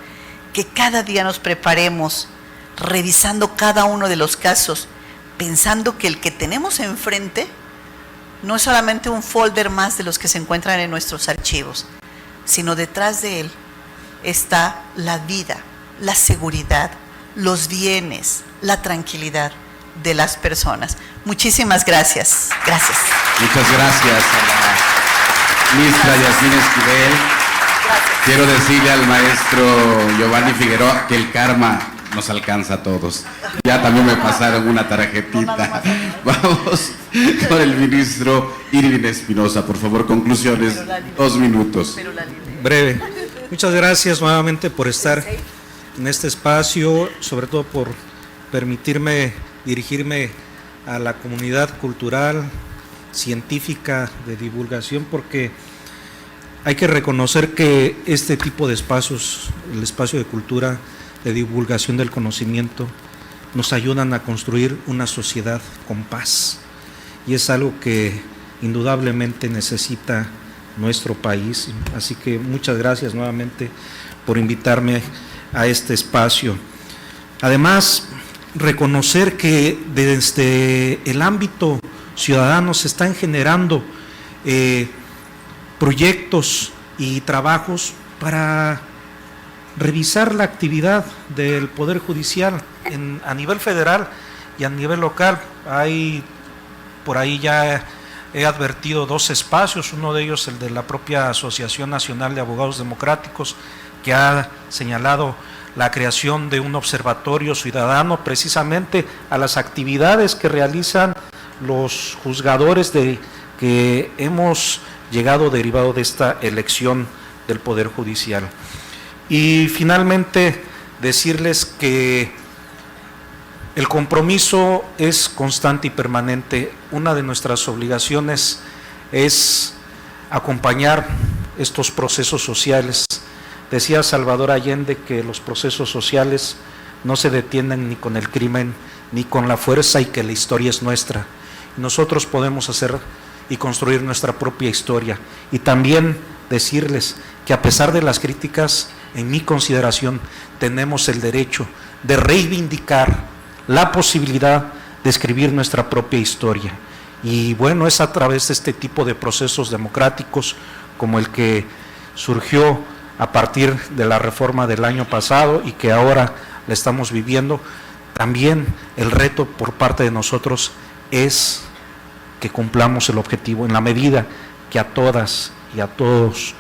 que cada día nos preparemos revisando cada uno de los casos, pensando que el que tenemos enfrente no es solamente un folder más de los que se encuentran en nuestros archivos, sino detrás de él está la vida, la seguridad, los bienes, la tranquilidad de las personas. Muchísimas gracias. Gracias. Muchas gracias a la ministra Yasmín Esquivel. Gracias. Quiero decirle al maestro Giovanni Figueroa que el karma nos alcanza a todos. Ya también me pasaron una tarjetita. Vamos con el ministro Irving Espinosa. Por favor, conclusiones, 2 minutos. Breve. Muchas gracias nuevamente por estar en este espacio, sobre todo por permitirme dirigirme a la comunidad cultural, científica, de divulgación, porque hay que reconocer que este tipo de espacios, el espacio de cultura, de divulgación del conocimiento, nos ayudan a construir una sociedad con paz, y es algo que indudablemente necesita nuestro país. Así que muchas gracias nuevamente por invitarme a este espacio. Además, reconocer que desde el ámbito ciudadano se están generando proyectos y trabajos para revisar la actividad del Poder Judicial a nivel federal y a nivel local. Hay por ahí ya he advertido 2 espacios, uno de ellos el de la propia Asociación Nacional de Abogados Democráticos, que ha señalado la creación de un observatorio ciudadano precisamente a las actividades que realizan los juzgadores que hemos llegado derivado de esta elección del Poder Judicial. Y finalmente decirles que el compromiso es constante y permanente. Una de nuestras obligaciones es acompañar estos procesos sociales. Decía Salvador Allende que los procesos sociales no se detienen ni con el crimen ni con la fuerza, y que la historia es nuestra. Nosotros podemos hacer y construir nuestra propia historia. Y también decirles que a pesar de las críticas, en mi consideración, tenemos el derecho de reivindicar la posibilidad de escribir nuestra propia historia. Y bueno, es a través de este tipo de procesos democráticos como el que surgió a partir de la reforma del año pasado y que ahora la estamos viviendo. También el reto por parte de nosotros es que cumplamos el objetivo en la medida que a todas y a todos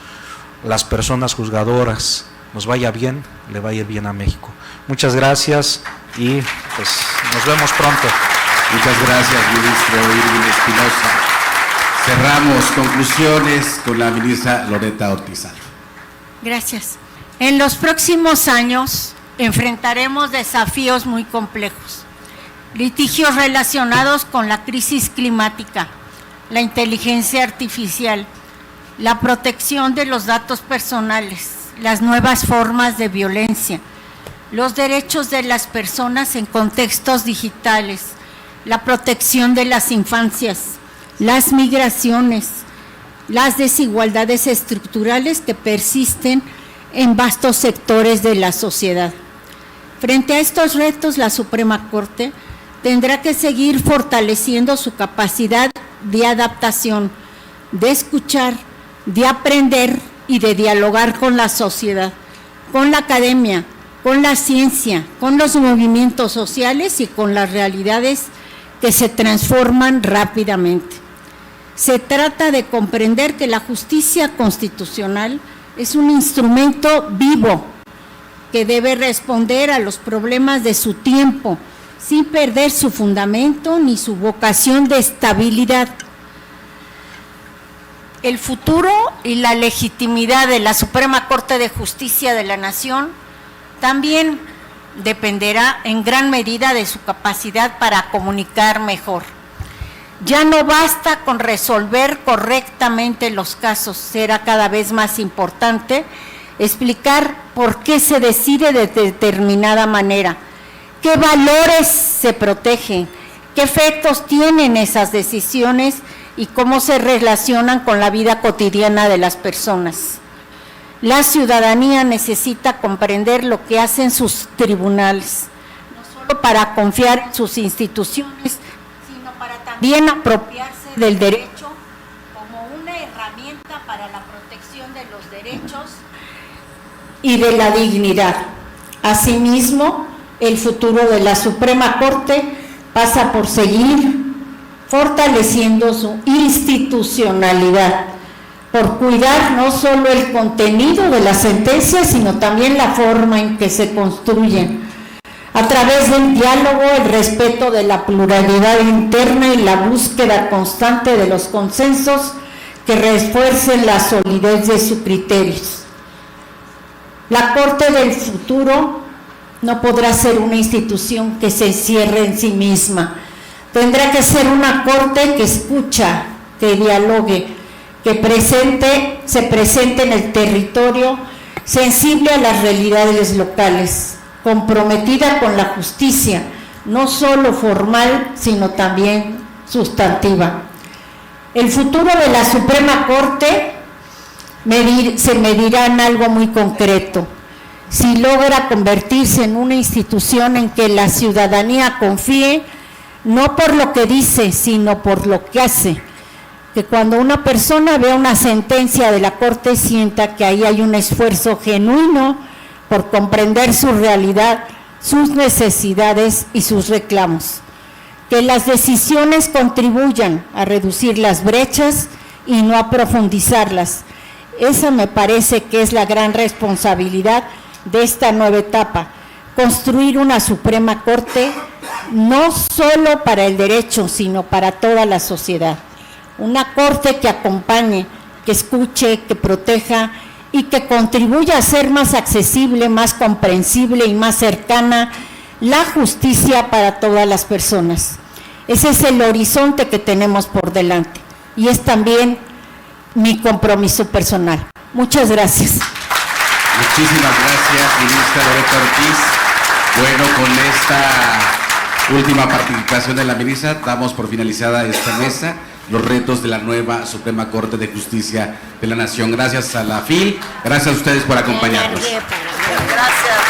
las personas juzgadoras nos vaya bien, le va a ir bien a México. Muchas gracias y pues nos vemos pronto. Muchas gracias, ministro Irving Espinosa. Cerramos conclusiones con la ministra Loretta Ortiz Alba. Gracias. En los próximos años enfrentaremos desafíos muy complejos. Litigios relacionados con la crisis climática, la inteligencia artificial, la protección de los datos personales, las nuevas formas de violencia, los derechos de las personas en contextos digitales, la protección de las infancias, las migraciones, las desigualdades estructurales que persisten en vastos sectores de la sociedad. Frente a estos retos, la Suprema Corte tendrá que seguir fortaleciendo su capacidad de adaptación, de escuchar, de aprender y de dialogar con la sociedad, con la academia, con la ciencia, con los movimientos sociales y con las realidades que se transforman rápidamente. Se trata de comprender que la justicia constitucional es un instrumento vivo que debe responder a los problemas de su tiempo, sin perder su fundamento ni su vocación de estabilidad. El futuro y la legitimidad de la Suprema Corte de Justicia de la Nación también dependerá en gran medida de su capacidad para comunicar mejor. Ya no basta con resolver correctamente los casos, será cada vez más importante explicar por qué se decide de determinada manera, qué valores se protegen, qué efectos tienen esas decisiones y cómo se relacionan con la vida cotidiana de las personas. La ciudadanía necesita comprender lo que hacen sus tribunales, no solo para confiar en sus instituciones, sino para también apropiarse del derecho como una herramienta para la protección de los derechos y de la dignidad. Asimismo, el futuro de la Suprema Corte pasa por seguir fortaleciendo su institucionalidad, por cuidar no solo el contenido de las sentencias, sino también la forma en que se construyen, a través del diálogo, el respeto de la pluralidad interna y la búsqueda constante de los consensos que refuercen la solidez de sus criterios. La Corte del futuro no podrá ser una institución que se encierre en sí misma. Tendrá que ser una Corte que escucha, que dialogue, que se presente en el territorio, sensible a las realidades locales, comprometida con la justicia, no solo formal, sino también sustantiva. El futuro de la Suprema Corte se medirá en algo muy concreto. Si logra convertirse en una institución en que la ciudadanía confíe, no por lo que dice, sino por lo que hace. Que cuando una persona vea una sentencia de la Corte, sienta que ahí hay un esfuerzo genuino por comprender su realidad, sus necesidades y sus reclamos. Que las decisiones contribuyan a reducir las brechas y no a profundizarlas. Esa me parece que es la gran responsabilidad de esta nueva etapa, construir una Suprema Corte no solo para el derecho, sino para toda la sociedad. Una Corte que acompañe, que escuche, que proteja y que contribuya a hacer más accesible, más comprensible y más cercana la justicia para todas las personas. Ese es el horizonte que tenemos por delante y es también mi compromiso personal. Muchas gracias. Muchísimas gracias, ministra Loreto Ortiz. Bueno, con esta última participación de la ministra, damos por finalizada esta mesa, los retos de la nueva Suprema Corte de Justicia de la Nación. Gracias a la FIL, gracias a ustedes por acompañarnos. Gracias.